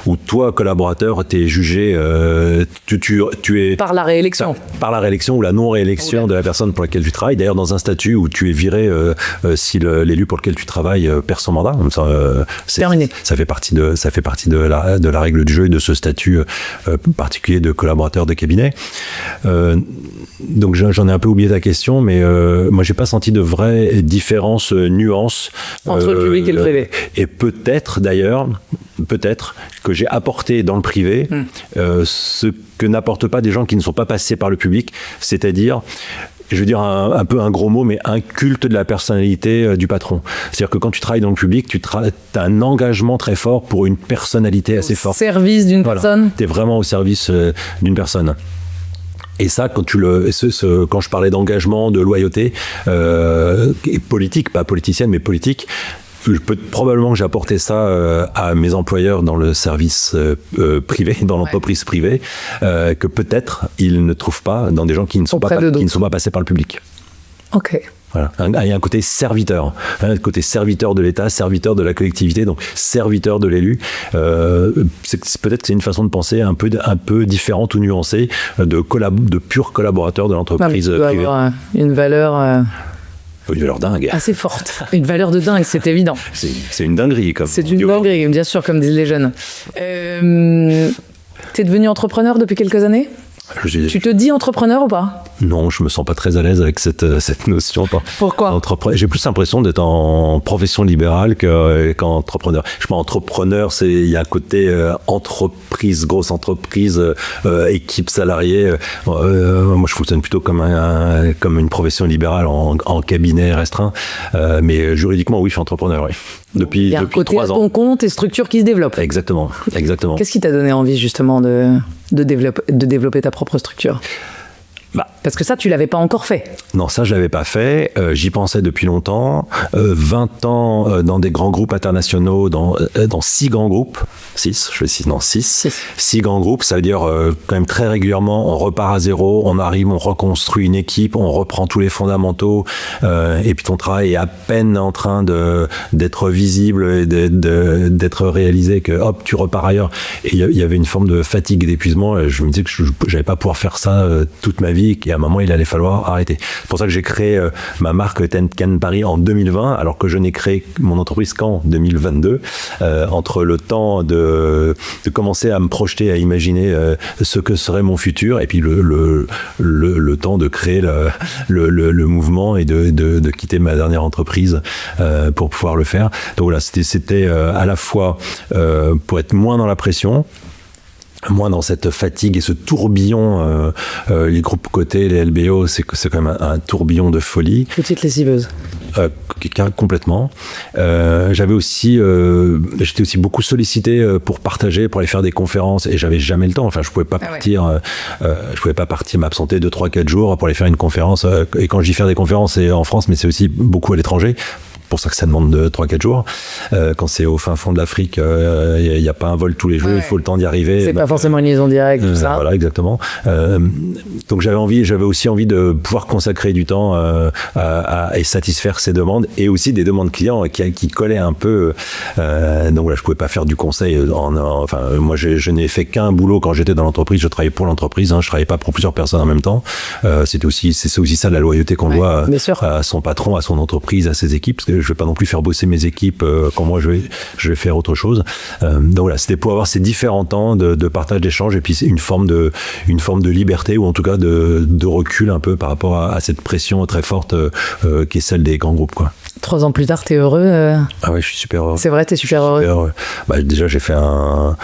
où toi, collaborateur, t'es jugé, tu es... Par la réélection. Par la réélection ou la non-réélection de la personne pour laquelle tu travailles. D'ailleurs, dans un statut où tu es viré si l'élu pour lequel tu travailles perd son mandat. Terminé. Ça fait partie de la règle du jeu et de ce statut particulier de collaborateur de cabinet. Donc j'en ai un peu oublié ta question, mais moi j'ai pas senti de vraie différence, nuance entre le public et le privé. Et peut-être que j'ai apporté dans le privé ce que n'apportent pas des gens qui ne sont pas passés par le public, c'est-à-dire, je veux dire un peu un gros mot, mais un culte de la personnalité du patron. C'est-à-dire que quand tu travailles dans le public, tu as un engagement très fort pour une personnalité assez forte. Au service d'une personne. Tu es vraiment au service d'une personne. Et ça, quand je parlais d'engagement, de loyauté, politique, pas politicienne, mais politique, probablement que j'ai apporté ça à mes employeurs dans le service privé, dans l'entreprise privée, que peut-être ils ne trouvent pas dans des gens qui ne sont pas passés par le public. Ok. Voilà. Il y a un côté serviteur, côté serviteur de l'État, serviteur de la collectivité, donc serviteur de l'élu. Peut-être que c'est une façon de penser un peu différente ou nuancée de purs collaborateurs de l'entreprise privée. Avoir une valeur dingue. assez forte. Une valeur de dingue, c'est évident. C'est une dinguerie. C'est une dinguerie, bien sûr, comme disent les jeunes. T'es devenu entrepreneur depuis quelques années ? Tu te dis entrepreneur ou pas ? Non, je me sens pas très à l'aise avec cette notion. Pourquoi ? J'ai plus l'impression d'être en profession libérale qu'entrepreneur. Je pense entrepreneur, il y a un côté entreprise, grosse entreprise, équipe salariée. Moi, je fonctionne plutôt comme une profession libérale en cabinet restreint. Mais juridiquement, oui, je suis entrepreneur. Oui. Depuis 3 ans. Il y a un côté à ton compte et structure qui se développe. Exactement. Qu'est-ce qui t'a donné envie justement de développer ta propre structure ? Parce que ça, tu l'avais pas encore fait. Non, ça, je l'avais pas fait. J'y pensais depuis longtemps. 20 ans dans des grands groupes internationaux, dans 6 grands groupes. 6 grands groupes. Ça veut dire quand même très régulièrement, on repart à zéro, on arrive, on reconstruit une équipe, on reprend tous les fondamentaux. Et puis ton travail est à peine en train d'être visible et d'être réalisé que hop, tu repars ailleurs. Et il y avait une forme de fatigue, d'épuisement. Je me disais que je n'allais pas pouvoir faire ça toute ma vie. à un moment, il allait falloir arrêter. C'est pour ça que j'ai créé ma marque Tenkan Paris en 2020, alors que je n'ai créé mon entreprise qu'en 2022. Entre le temps de commencer à me projeter, à imaginer ce que serait mon futur, et puis le temps de créer le mouvement et de quitter ma dernière entreprise pour pouvoir le faire. Donc voilà, c'était à la fois pour être moins dans la pression, moins dans cette fatigue et ce tourbillon, les groupes cotés, les LBO, c'est quand même un tourbillon de folie. Petite lessiveuse. Complètement. J'étais aussi beaucoup sollicité pour partager, pour aller faire des conférences, et j'avais jamais le temps. Enfin, je pouvais pas partir, m'absenter 2, 3, 4 jours pour aller faire une conférence. Et quand je dis faire des conférences, c'est en France, mais c'est aussi beaucoup à l'étranger. Pour ça que ça demande 3-4 jours. Quand c'est au fin fond de l'Afrique, il n'y a pas un vol tous les jours, il faut le temps d'y arriver. C'est pas forcément une liaison directe, tout ça. Voilà, exactement. Donc j'avais aussi envie de pouvoir consacrer du temps et satisfaire ces demandes, et aussi des demandes clients qui collaient un peu. Donc voilà, je pouvais pas faire du conseil. Moi, je n'ai fait qu'un boulot quand j'étais dans l'entreprise. Je travaillais pour l'entreprise. Je travaillais pas pour plusieurs personnes en même temps. C'est aussi ça, la loyauté qu'on doit à son patron, à son entreprise, à ses équipes. Parce que je vais pas non plus faire bosser mes équipes quand moi je vais faire autre chose. Donc voilà, c'était pour avoir ces différents temps de partage, d'échange, et puis une forme de liberté, ou en tout cas de recul un peu par rapport à cette pression très forte qui est celle des grands groupes, quoi. 3 ans plus tard, t'es heureux Ah ouais, je suis super heureux. C'est vrai, t'es super heureux. Déjà, j'ai fait pas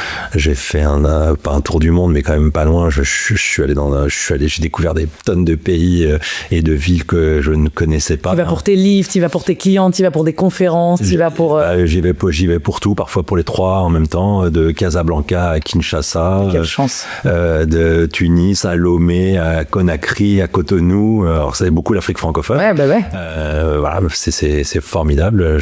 un tour du monde, mais quand même pas loin. J'ai découvert des tonnes de pays et de villes que je ne connaissais pas. Tu vas pour tes livres, tu vas pour tes clients, tu vas pour des conférences, tu vas pour... J'y vais pour tout, parfois pour les 3 en même temps, de Casablanca à Kinshasa. Quelle chance. De Tunis à Lomé, à Conakry, à Cotonou. Alors, c'est beaucoup l'Afrique francophone. Ouais. Voilà, c'est formidable.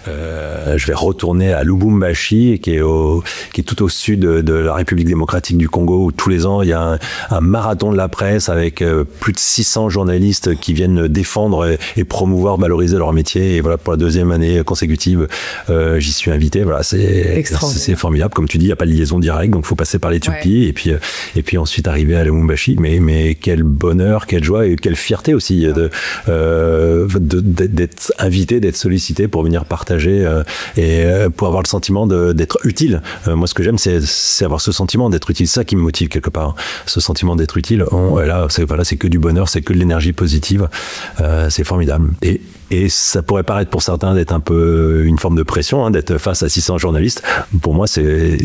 Je vais retourner à Lubumbashi, qui est tout au sud de la République démocratique du Congo, où tous les ans il y a un marathon de la presse avec plus de 600 journalistes qui viennent défendre et promouvoir, valoriser leur métier. Et voilà, pour la 2e année consécutive, j'y suis invité. Voilà, c'est formidable. Comme tu dis, il n'y a pas de liaison directe, donc il faut passer par l'Éthiopie, et puis ensuite arriver à Lubumbashi. Mais quel bonheur, quelle joie et quelle fierté aussi d'être invité, d'être sollicité pour venir partager et pour avoir le sentiment d'être utile. Moi, ce que j'aime, c'est avoir ce sentiment d'être utile. C'est ça qui me motive quelque part. Ce sentiment d'être utile. C'est que du bonheur, c'est que de l'énergie positive. C'est formidable. Et ça pourrait paraître pour certains d'être un peu une forme de pression, d'être face à 600 journalistes. Pour moi, c'est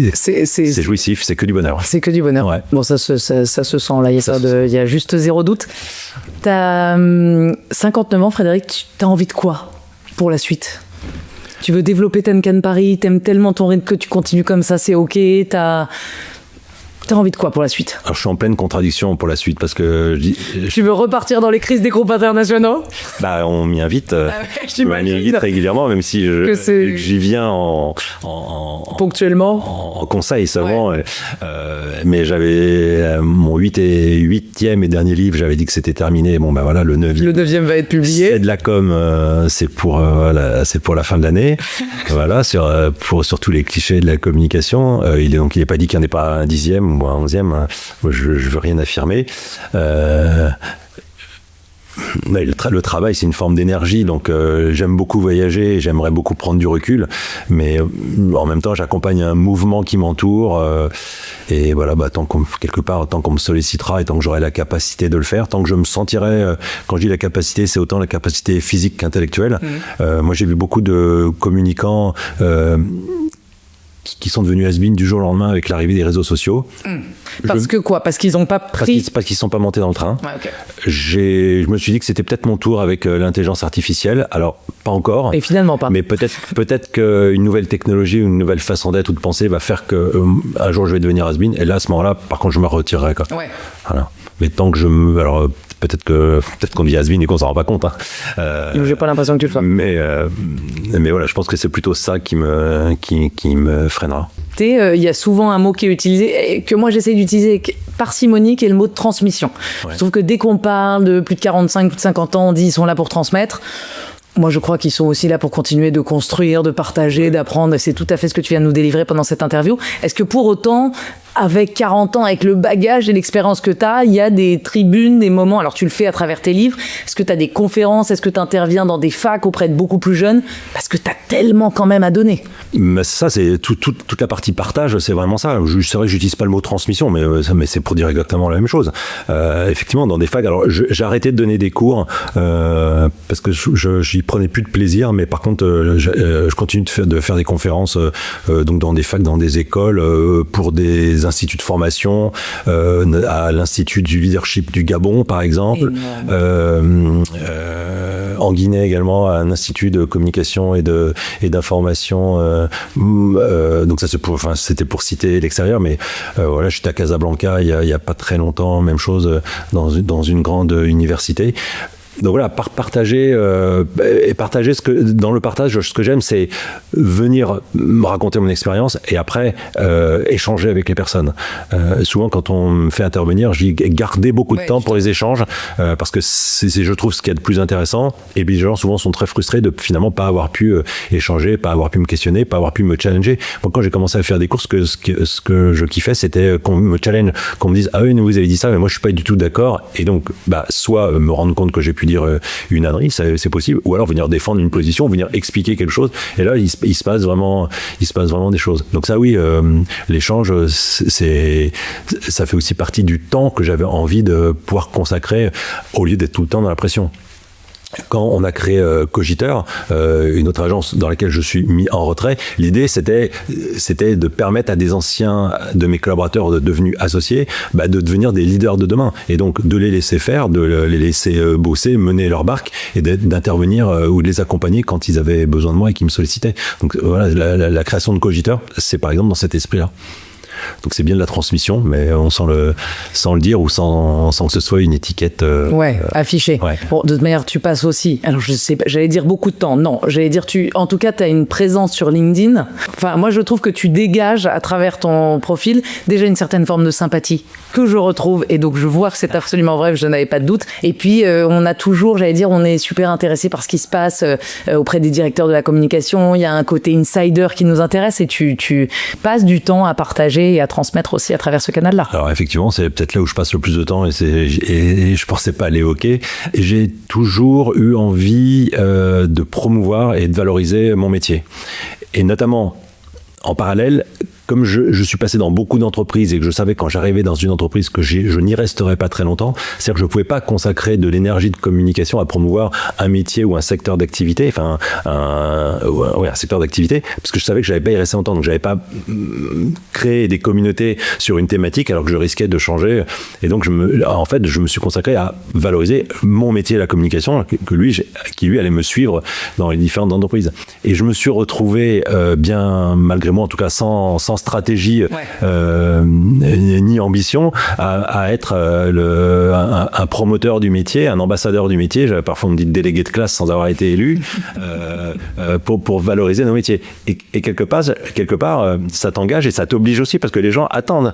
jouissif, c'est que du bonheur. C'est que du bonheur. Ouais. Bon, ça se sent là, il y a juste 0 doute. T'as 59 ans, Frédéric, t'as envie de quoi pour la suite? Tu veux développer Tenkan Paris, t'aimes tellement ton rythme que tu continues comme ça, c'est ok, t'as envie de quoi pour la suite? Alors, je suis en pleine contradiction pour la suite, parce que tu veux repartir dans les crises des groupes internationaux? On m'y invite. On m'y invite régulièrement, même si j'y viens ponctuellement en conseil seulement. Ouais. Mais j'avais mon 8e et dernier livre, j'avais dit que c'était terminé. Bon, voilà, le 9e. Le 9e va être publié. C'est de la com, c'est pour la fin de l'année. Voilà, sur tous les clichés de la communication. Il est pas dit qu'il n'y en ait pas un 10e ou un 11e. Je veux rien affirmer. Le travail, c'est une forme d'énergie, donc j'aime beaucoup voyager, j'aimerais beaucoup prendre du recul, mais en même temps, j'accompagne un mouvement qui m'entoure, et voilà, tant qu'on me sollicitera et tant que j'aurai la capacité de le faire, tant que je me sentirai, quand je dis la capacité, c'est autant la capacité physique qu'intellectuelle. Moi, j'ai vu beaucoup de communicants qui sont devenus has-been du jour au lendemain avec l'arrivée des réseaux sociaux. Parce qu'ils n'ont pas pris... Parce qu'ils ne sont pas montés dans le train. Ouais, okay. Je me suis dit que c'était peut-être mon tour avec l'intelligence artificielle. Alors, pas encore. Et finalement pas. Mais peut-être qu'une nouvelle technologie, une nouvelle façon d'être ou de penser va faire qu'un jour je vais devenir has-been. Et là, à ce moment-là, par contre, je me retirerai. Quoi. Ouais. Voilà. Mais tant que alors, peut-être qu'on dit has-been et qu'on s'en rend pas compte. J'ai pas l'impression que tu le fasses. Mais voilà, je pense que c'est plutôt ça qui me freinera. Il y a souvent un mot qui est utilisé, que moi j'essaie d'utiliser parcimonie, qui est le mot de transmission. Ouais. Je trouve que dès qu'on parle de plus de 45, plus de 50 ans, on dit ils sont là pour transmettre. Moi, je crois qu'ils sont aussi là pour continuer de construire, de partager, d'apprendre. Et c'est tout à fait ce que tu viens de nous délivrer pendant cette interview. Est-ce que pour autant, avec 40 ans, avec le bagage et l'expérience que tu as, il y a des tribunes, des moments, alors tu le fais à travers tes livres, est-ce que tu as des conférences, est-ce que tu interviens dans des facs auprès de beaucoup plus jeunes, parce que tu as tellement quand même à donner. Mais ça, c'est toute la partie partage, c'est vraiment ça. C'est vrai que j'utilise pas le mot transmission, mais c'est pour dire exactement la même chose. Effectivement, dans des facs, alors j'ai arrêté de donner des cours parce que j'y prenais plus de plaisir, mais par contre, je continue de faire des conférences donc dans des facs, dans des écoles, pour des instituts de formation, à l'Institut du leadership du Gabon, par exemple, en Guinée également, à un institut de communication et d'information. Donc ça, c'était pour citer l'extérieur, mais voilà, j'étais à Casablanca il y a pas très longtemps, même chose dans une grande université. Donc voilà, partager dans le partage, ce que j'aime, c'est venir me raconter mon expérience et après échanger avec les personnes. Souvent, quand on me fait intervenir, je dis gardez beaucoup de temps pour les échanges parce que c'est, je trouve, ce qu'il y a de plus intéressant. Et puis les gens souvent sont très frustrés de finalement pas avoir pu échanger, pas avoir pu me questionner, pas avoir pu me challenger. Moi, quand j'ai commencé à faire des cours, ce que je kiffais, c'était qu'on me challenge, qu'on me dise ah oui, vous avez dit ça, mais moi je suis pas du tout d'accord. Et donc, soit me rendre compte que j'ai pu dire une ânerie, c'est possible, ou alors venir défendre une position, venir expliquer quelque chose, et là il se passe vraiment des choses. Donc ça, oui, l'échange, ça fait aussi partie du temps que j'avais envie de pouvoir consacrer au lieu d'être tout le temps dans la pression. Quand on a créé Cogiteur, une autre agence dans laquelle je suis mis en retrait, l'idée c'était de permettre à des anciens de mes collaborateurs devenus associés de devenir des leaders de demain, et donc de les laisser faire, de les laisser bosser, mener leur barque, et d'intervenir ou de les accompagner quand ils avaient besoin de moi et qu'ils me sollicitaient. Donc voilà, la création de Cogiteur, c'est par exemple dans cet esprit-là. Donc c'est bien de la transmission, mais sans le dire ou sans que ce soit une étiquette affichée. Ouais. Bon, de toute manière, tu passes aussi, alors je sais pas, j'allais dire beaucoup de temps, non, j'allais dire en tout cas tu as une présence sur LinkedIn. Enfin, moi je trouve que tu dégages à travers ton profil déjà une certaine forme de sympathie que je retrouve, et donc je vois que c'est absolument vrai, je n'avais pas de doute. Et puis on a toujours, j'allais dire, on est super intéressé par ce qui se passe auprès des directeurs de la communication, il y a un côté insider qui nous intéresse, et tu passes du temps à partager et à transmettre aussi à travers ce canal-là. Alors effectivement, c'est peut-être là où je passe le plus de temps, et je pensais pas l'évoquer. J'ai toujours eu envie de promouvoir et de valoriser mon métier. Et notamment, en parallèle, comme je suis passé dans beaucoup d'entreprises et que je savais quand j'arrivais dans une entreprise que je n'y resterais pas très longtemps, c'est-à-dire que je ne pouvais pas consacrer de l'énergie de communication à promouvoir un métier ou un secteur d'activité, enfin un secteur d'activité, parce que je savais que je n'allais pas y rester longtemps, donc je n'avais pas créé des communautés sur une thématique alors que je risquais de changer. Et donc je me suis consacré à valoriser mon métier, la communication, qui lui allait me suivre dans les différentes entreprises. Et je me suis retrouvé bien malgré moi, en tout cas sans stratégie ni ambition, à être un promoteur du métier, un ambassadeur du métier. J'avais parfois, on me dit délégué de classe sans avoir été élu, pour valoriser nos métiers. Et quelque part, ça t'engage et ça t'oblige aussi, parce que les gens attendent.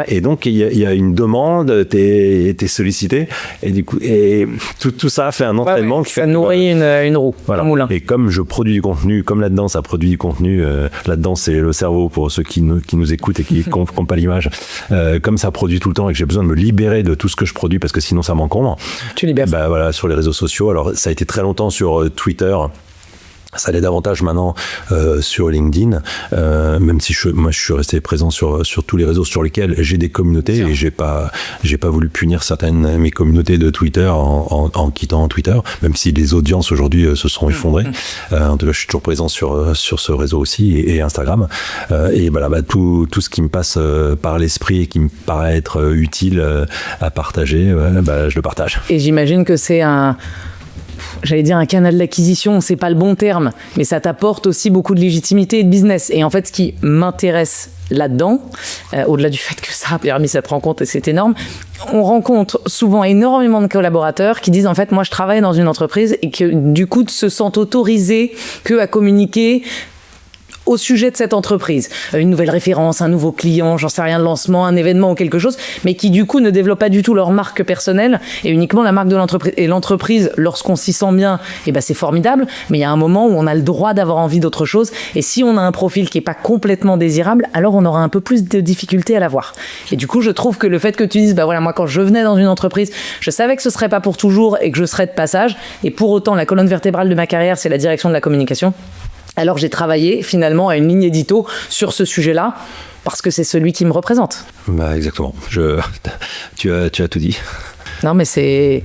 Et donc, il y a une demande, t'es sollicité, et du coup, et tout ça fait un entraînement. Ça nourrit une roue, voilà. Un moulin. Et comme je produis du contenu, comme là-dedans, ça produit du contenu, là-dedans, c'est le cerveau pour ceux qui nous écoutent et qui n'ont pas l'image. Comme ça produit tout le temps et que j'ai besoin de me libérer de tout ce que je produis parce que sinon ça m'encombre. Tu libères. Voilà, sur les réseaux sociaux. Alors ça a été très longtemps sur Twitter. Ça l'est davantage maintenant sur LinkedIn, même si moi je suis resté présent sur tous les réseaux sur lesquels j'ai des communautés, et j'ai pas voulu punir certaines mes communautés de Twitter en quittant Twitter, même si les audiences aujourd'hui se sont effondrées. En tout cas, je suis toujours présent sur ce réseau aussi, et Instagram. Et voilà, tout ce qui me passe par l'esprit et qui me paraît être utile à partager, je le partage. Et j'imagine que c'est j'allais dire un canal d'acquisition, c'est pas le bon terme, mais ça t'apporte aussi beaucoup de légitimité et de business. Et en fait, ce qui m'intéresse là-dedans, au-delà du fait que ça a permis cette rencontre et c'est énorme, on rencontre souvent énormément de collaborateurs qui disent en fait, moi je travaille dans une entreprise, et que du coup se sentent autorisés qu'à communiquer au sujet de cette entreprise. Une nouvelle référence, un nouveau client, j'en sais rien, de lancement, un événement ou quelque chose, mais qui du coup ne développent pas du tout leur marque personnelle et uniquement la marque de l'entreprise. Et l'entreprise, lorsqu'on s'y sent bien, c'est formidable, mais il y a un moment où on a le droit d'avoir envie d'autre chose. Et si on a un profil qui n'est pas complètement désirable, alors on aura un peu plus de difficultés à l'avoir. Et du coup, je trouve que le fait que tu dises, moi quand je venais dans une entreprise, je savais que ce serait pas pour toujours et que je serais de passage. Et pour autant, la colonne vertébrale de ma carrière, c'est la direction de la communication. Alors j'ai travaillé finalement à une ligne édito sur ce sujet-là, parce que c'est celui qui me représente. Exactement. Tu as tout dit. Non, mais c'est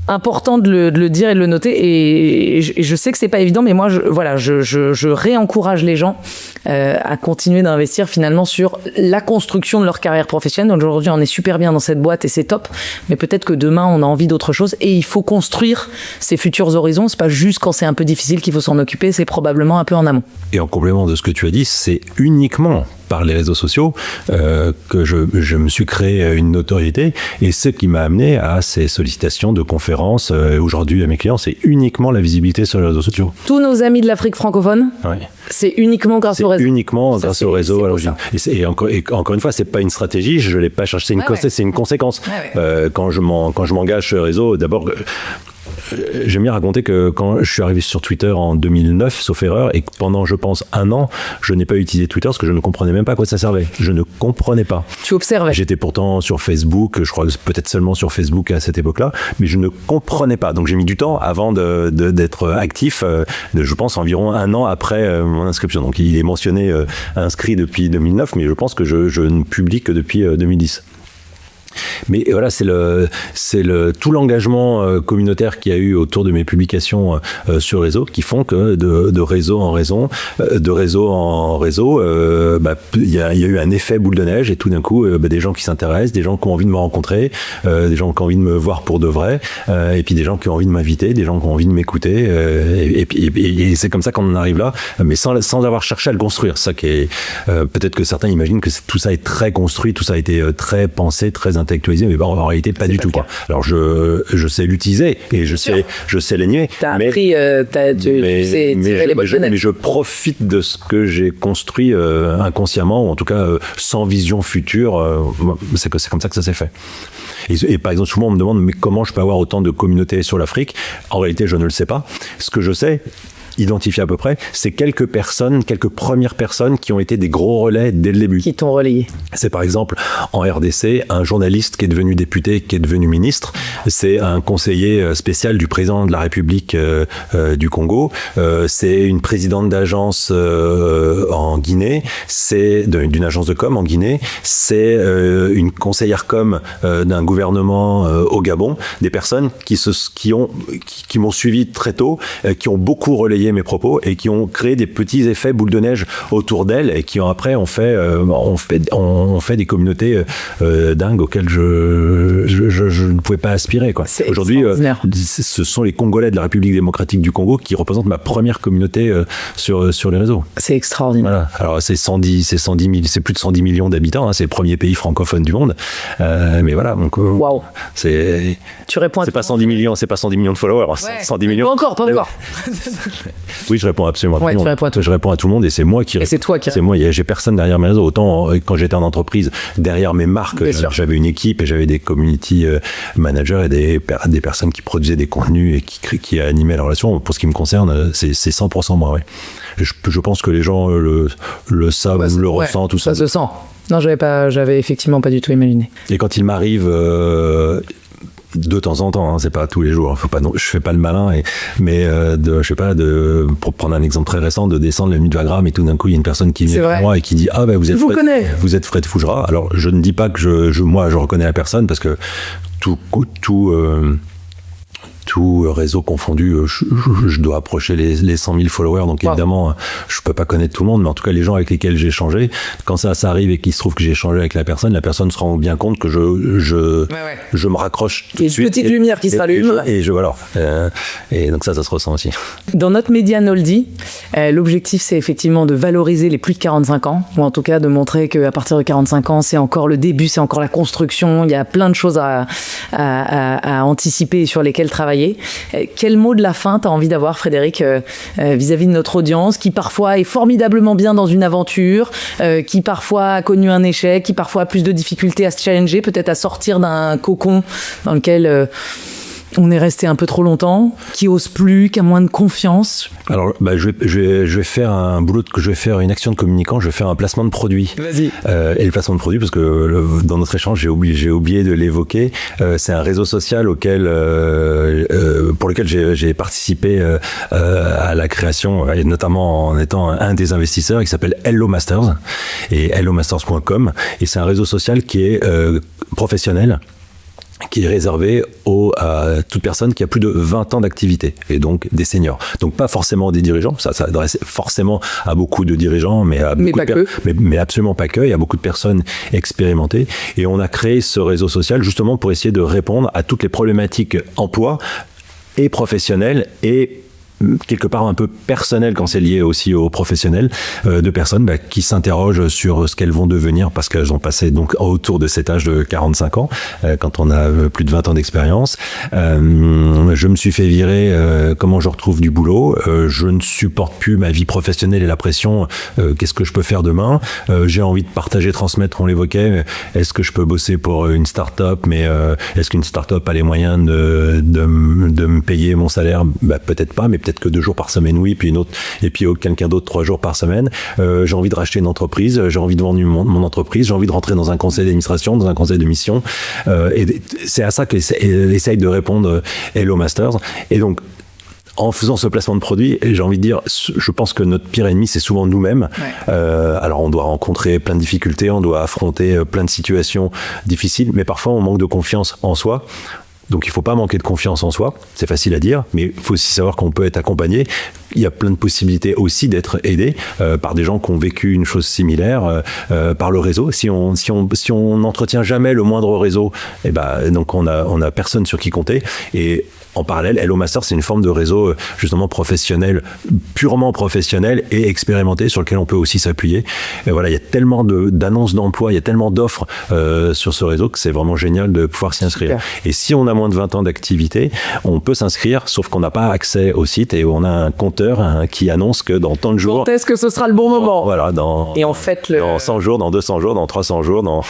important de le dire et de le noter. Et je sais que c'est pas évident, mais moi, je réencourage les gens à continuer d'investir finalement sur la construction de leur carrière professionnelle. Donc aujourd'hui, on est super bien dans cette boîte et c'est top, mais peut-être que demain, on a envie d'autre chose et il faut construire ses futurs horizons. C'est pas juste quand c'est un peu difficile qu'il faut s'en occuper, c'est probablement un peu en amont. Et en complément de ce que tu as dit, c'est uniquement par les réseaux sociaux que je me suis créé une notoriété, et ce qui m'a amené à ces sollicitations de conférences aujourd'hui à mes clients, c'est uniquement la visibilité sur les réseaux sociaux. Tous nos amis de l'Afrique francophone, c'est uniquement grâce au réseau. Uniquement grâce au réseau à l'origine. Et encore une fois, c'est pas une stratégie, je l'ai pas cherché, c'est une conséquence. Quand je m'engage sur les réseaux, d'abord. J'aime bien raconter que quand je suis arrivé sur Twitter en 2009, sauf erreur, et que pendant, je pense, 1 an, je n'ai pas utilisé Twitter parce que je ne comprenais même pas à quoi ça servait. Je ne comprenais pas. Tu observais. J'étais pourtant sur Facebook, je crois peut-être seulement sur Facebook à cette époque-là, mais je ne comprenais pas. Donc j'ai mis du temps avant d'être actif, je pense environ 1 an après mon inscription. Donc il est mentionné inscrit depuis 2009, mais je pense que je ne publie que depuis 2010. Mais voilà, c'est tout l'engagement communautaire qu'il y a eu autour de mes publications sur réseau qui font que de réseau en réseau, il y a eu un effet boule de neige, et tout d'un coup, des gens qui s'intéressent, des gens qui ont envie de me rencontrer, des gens qui ont envie de me voir pour de vrai, et puis des gens qui ont envie de m'inviter, des gens qui ont envie de m'écouter, et c'est comme ça qu'on en arrive là, mais sans avoir cherché à le construire. Ça qui est peut-être que certains imaginent que tout ça est très construit, tout ça a été très pensé, très intellectualisé, mais en réalité pas du tout, quoi. Alors je sais l'utiliser et je sais l'aligner. T'as appris, tu sais tirer les bonnes fenêtres. Mais je profite de ce que j'ai construit inconsciemment, ou en tout cas sans vision future. C'est comme ça que ça s'est fait. Et par exemple, souvent on me demande mais comment je peux avoir autant de communautés sur l'Afrique. En réalité, je ne le sais pas. Ce que je sais, identifié à peu près, c'est quelques premières personnes qui ont été des gros relais dès le début. Qui t'ont relayé. C'est par exemple en RDC, un journaliste qui est devenu député, qui est devenu ministre. C'est un conseiller spécial du président de la République du Congo. C'est une présidente d'agence en Guinée. C'est d'une agence de com en Guinée. C'est une conseillère com d'un gouvernement au Gabon. Des personnes qui m'ont suivi très tôt, qui ont beaucoup relayé mes propos et qui ont créé des petits effets boule de neige autour d'elle, et qui ont fait des communautés dingues auxquelles je ne pouvais pas aspirer, quoi. Aujourd'hui, ce sont les Congolais de la République démocratique du Congo qui représentent ma première communauté sur les réseaux. C'est extraordinaire. Voilà. Alors c'est plus de 110 millions d'habitants, hein, c'est le premier pays francophone du monde. Mais voilà, donc wow. Tu réponds à pas 110 millions, c'est pas 110 millions de followers, ouais. 110 millions. Pas encore. Oui, je réponds absolument à tout le monde. Je réponds à tout le monde, et c'est moi qui réponds. C'est toi qui réponds. C'est moi, j'ai personne derrière mes réseaux. Autant quand j'étais en entreprise, derrière mes marques, j'avais une équipe et j'avais des community managers et des personnes qui produisaient des contenus et qui animaient la relation. Pour ce qui me concerne, c'est 100% moi, ouais. Je pense que les gens le savent, le ressentent, tout ça. Ça se sent. Non, j'avais effectivement pas du tout imaginé. Et quand il m'arrive de temps en temps, hein, c'est pas tous les jours, je fais pas le malin, mais pour prendre un exemple très récent, de descendre le Nuit-Vagram, et tout d'un coup il y a une personne qui vient vers moi et qui dit vous êtes Fred Fougerat. Alors je ne dis pas que je reconnais la personne, parce que tout réseau confondu, je dois approcher les 100 000 followers, donc évidemment, je peux pas connaître tout le monde, mais en tout cas, les gens avec lesquels j'ai échangé, quand ça arrive et qu'il se trouve que j'ai échangé avec la personne se rend bien compte que je me raccroche tout de suite. Une petite lumière qui se rallume. Et donc ça se ressent aussi. Dans notre média Noldi, l'objectif, c'est effectivement de valoriser les plus de 45 ans, ou en tout cas de montrer qu'à partir de 45 ans, c'est encore le début, c'est encore la construction, il y a plein de choses à anticiper et sur lesquelles travailler travailler. Quel mot de la fin t'as envie d'avoir, Frédéric, vis-à-vis de notre audience, qui parfois est formidablement bien dans une aventure, qui parfois a connu un échec, qui parfois a plus de difficultés à se challenger, peut-être à sortir d'un cocon dans lequel on est resté un peu trop longtemps, qui ose plus, qui a moins de confiance? Alors, je vais faire un boulot, je vais faire une action de communicant, je vais faire un placement de produit. Vas-y. Et le placement de produit, parce que dans notre échange, j'ai oublié de l'évoquer. C'est un réseau social pour lequel j'ai participé à la création, et notamment en étant un des investisseurs, qui s'appelle Hello Masters, et hellomasters.com. Et c'est un réseau social qui est professionnel, qui est réservé à toute personne qui a plus de 20 ans d'activité, et donc des seniors. Donc pas forcément des dirigeants, ça s'adresse forcément à beaucoup de dirigeants, mais absolument pas que. Il y a beaucoup de personnes expérimentées, et on a créé ce réseau social justement pour essayer de répondre à toutes les problématiques emploi et professionnelles, et quelque part un peu personnel quand c'est lié aussi aux professionnels, de personnes qui s'interrogent sur ce qu'elles vont devenir parce qu'elles ont passé donc autour de cet âge de 45 ans, quand on a plus de 20 ans d'expérience. Je me suis fait virer, comment je retrouve du boulot, je ne supporte plus ma vie professionnelle et la pression, qu'est-ce que je peux faire demain, j'ai envie de partager, transmettre, on l'évoquait, est-ce que je peux bosser pour une start-up, mais est-ce qu'une start-up a les moyens de me payer mon salaire? Peut-être pas, mais peut-être que 2 jours par semaine, oui, puis une autre, et puis quelqu'un d'autre 3 jours par semaine. J'ai envie de racheter une entreprise, j'ai envie de vendre mon entreprise, j'ai envie de rentrer dans un conseil d'administration, dans un conseil de mission. Et c'est à ça qu'essaye de répondre Hello Masters. Et donc, en faisant ce placement de produit, j'ai envie de dire, je pense que notre pire ennemi, c'est souvent nous-mêmes. Ouais. Alors, on doit rencontrer plein de difficultés, on doit affronter plein de situations difficiles, mais parfois, on manque de confiance en soi. Donc il ne faut pas manquer de confiance en soi, c'est facile à dire, mais il faut aussi savoir qu'on peut être accompagné. Il y a plein de possibilités aussi d'être aidé par des gens qui ont vécu une chose similaire, par le réseau. Si on n'entretient jamais le moindre réseau, donc on a personne sur qui compter. Et en parallèle, Hello Master, c'est une forme de réseau justement professionnel, purement professionnel et expérimenté, sur lequel on peut aussi s'appuyer. Et voilà, il y a tellement d'annonces d'emploi, il y a tellement d'offres sur ce réseau que c'est vraiment génial de pouvoir s'y inscrire. Super. Et si on a moins de 20 ans d'activité, on peut s'inscrire, sauf qu'on n'a pas accès au site, et on a un compteur qui annonce que dans tant de jours... Quand est-ce que ce sera le bon moment? Voilà, et en fait, dans 100 jours, dans 200 jours, dans 300 jours,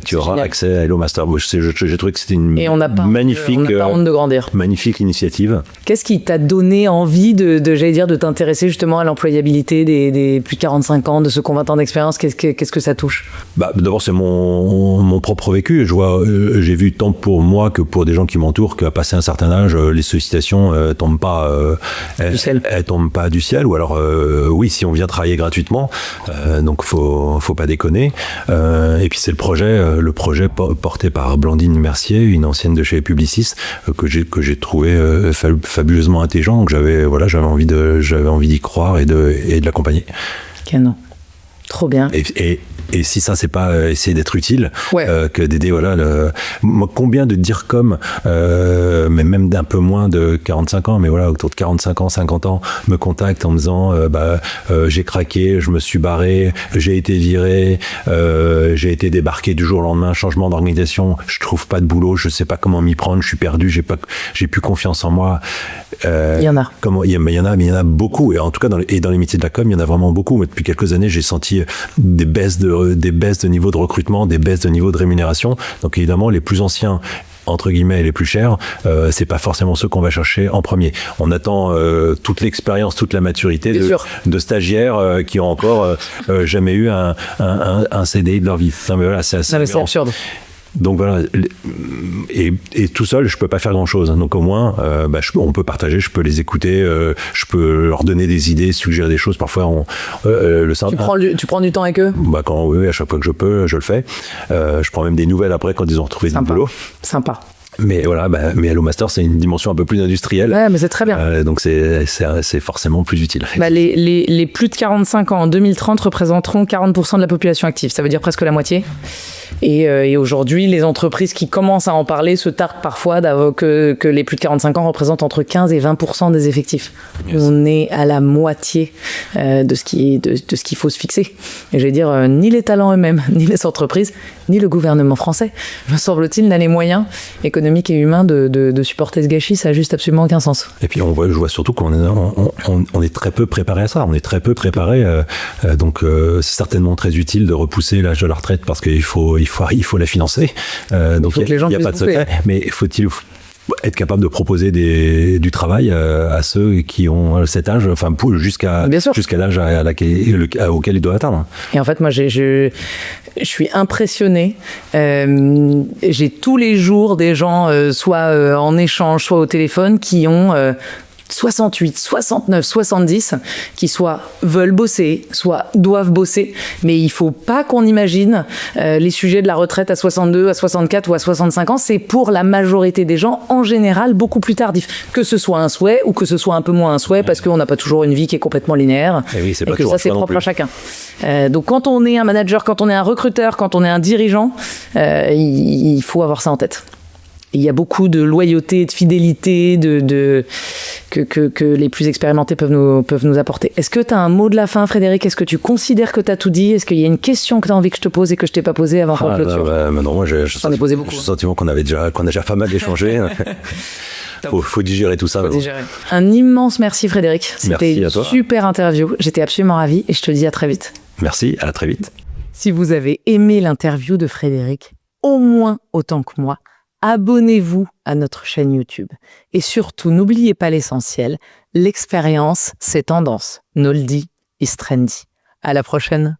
tu auras accès à Hello Master. J'ai trouvé que c'était une magnifique... on n'a pas honte de grandir. Magnifique initiative. Qu'est-ce qui t'a donné envie de t'intéresser justement à l'employabilité des plus de 45 ans, de ceux qui ont 20 ans d'expérience? Qu'est-ce que ça touche? D'abord, c'est mon propre vécu. J'ai vu tant pour moi que pour des gens qui m'entourent qu'à passer un certain âge, les sollicitations tombent pas du ciel. Elles tombent pas du ciel. Ou alors, oui, si on vient travailler gratuitement, donc faut pas déconner. Et puis c'est le projet porté par Blandine Mercier, une ancienne de chez Publicis, que j'ai trouvé fabuleusement intelligent. Donc j'avais envie d'y croire et de l'accompagner. Canon. Trop bien. Et si ça, c'est pas essayer d'être utile, ouais. Que d'aider, combien de DIRCOM, mais même d'un peu moins de 45 ans, mais autour de 45 ans, 50 ans, me contactent en me disant, j'ai craqué, je me suis barré, j'ai été viré, j'ai été débarqué du jour au lendemain, changement d'organisation, je trouve pas de boulot, je sais pas comment m'y prendre, je suis perdu, j'ai plus confiance en moi. Il y en a. Il y en a beaucoup, et en tout cas dans les métiers de la com, il y en a vraiment beaucoup. Mais depuis quelques années, j'ai senti des baisses de niveau de recrutement, des baisses de niveau de rémunération. Donc évidemment, les plus anciens, entre guillemets, et les plus chers, c'est pas forcément ceux qu'on va chercher en premier. On attend toute l'expérience, toute la maturité de stagiaires qui ont encore jamais eu un CDI de leur vie. Non, mais voilà, c'est absurde. Donc voilà, et tout seul, je peux pas faire grand-chose. Donc au moins, on peut partager, je peux les écouter, je peux leur donner des idées, suggérer des choses. Parfois, tu prends du temps avec eux? Oui, à chaque fois que je peux, je le fais. Je prends même des nouvelles après quand ils ont retrouvé du boulot. Sympa. Mais voilà, mais Hello Master, c'est une dimension un peu plus industrielle. Ouais, mais c'est très bien. Donc c'est forcément plus utile. Les plus de 45 ans en 2030 représenteront 40% de la population active. Ça veut dire presque la moitié. Et aujourd'hui, les entreprises qui commencent à en parler se targuent parfois que les plus de 45 ans représentent entre 15 et 20% des effectifs. Yes. On est à la moitié de ce qu'il faut se fixer. Et je vais dire, ni les talents eux-mêmes, ni les entreprises, ni le gouvernement français, me semble-t-il, n'a les moyens économiques et humains de supporter ce gâchis. Ça n'a juste absolument aucun sens. Et puis je vois surtout qu'on est très peu préparé à ça. On est très peu préparé. Donc c'est certainement très utile de repousser l'âge de la retraite parce qu'il faut la financer. Donc il n'y a pas de secret. Mais faut-il être capable de proposer du travail à ceux qui ont cet âge, enfin jusqu'à l'âge auquel ils doivent atteindre. Et en fait, moi, je suis impressionnée. J'ai tous les jours des gens, soit en échange, soit au téléphone, qui ont 68, 69, 70, qui soit veulent bosser, soit doivent bosser. Mais il faut pas qu'on imagine les sujets de la retraite à 62, à 64 ou à 65 ans. C'est pour la majorité des gens, en général, beaucoup plus tardif. Que ce soit un souhait ou que ce soit un peu moins un souhait, parce qu'on n'a pas toujours une vie qui est complètement linéaire. Et oui, c'est pas que ça, c'est propre à chacun. Donc, quand on est un manager, quand on est un recruteur, quand on est un dirigeant, il faut avoir ça en tête. Il y a beaucoup de loyauté, de fidélité, que les plus expérimentés peuvent nous apporter. Est-ce que tu as un mot de la fin, Frédéric ? Est-ce que tu considères que tu as tout dit ? Est-ce qu'il y a une question que tu as envie que je te pose et que je t'ai pas posée avant qu'on clôture ? Non, moi, j'ai le sentiment qu'on a déjà pas mal échangé. Faut digérer tout ça. Un immense merci, Frédéric. C'était une super interview. J'étais absolument ravie et je te dis à très vite. Merci, à très vite. Si vous avez aimé l'interview de Frédéric, au moins autant que moi, abonnez-vous à notre chaîne YouTube. Et surtout, n'oubliez pas l'essentiel, l'expérience, c'est tendance. Noldy is trendy. À la prochaine.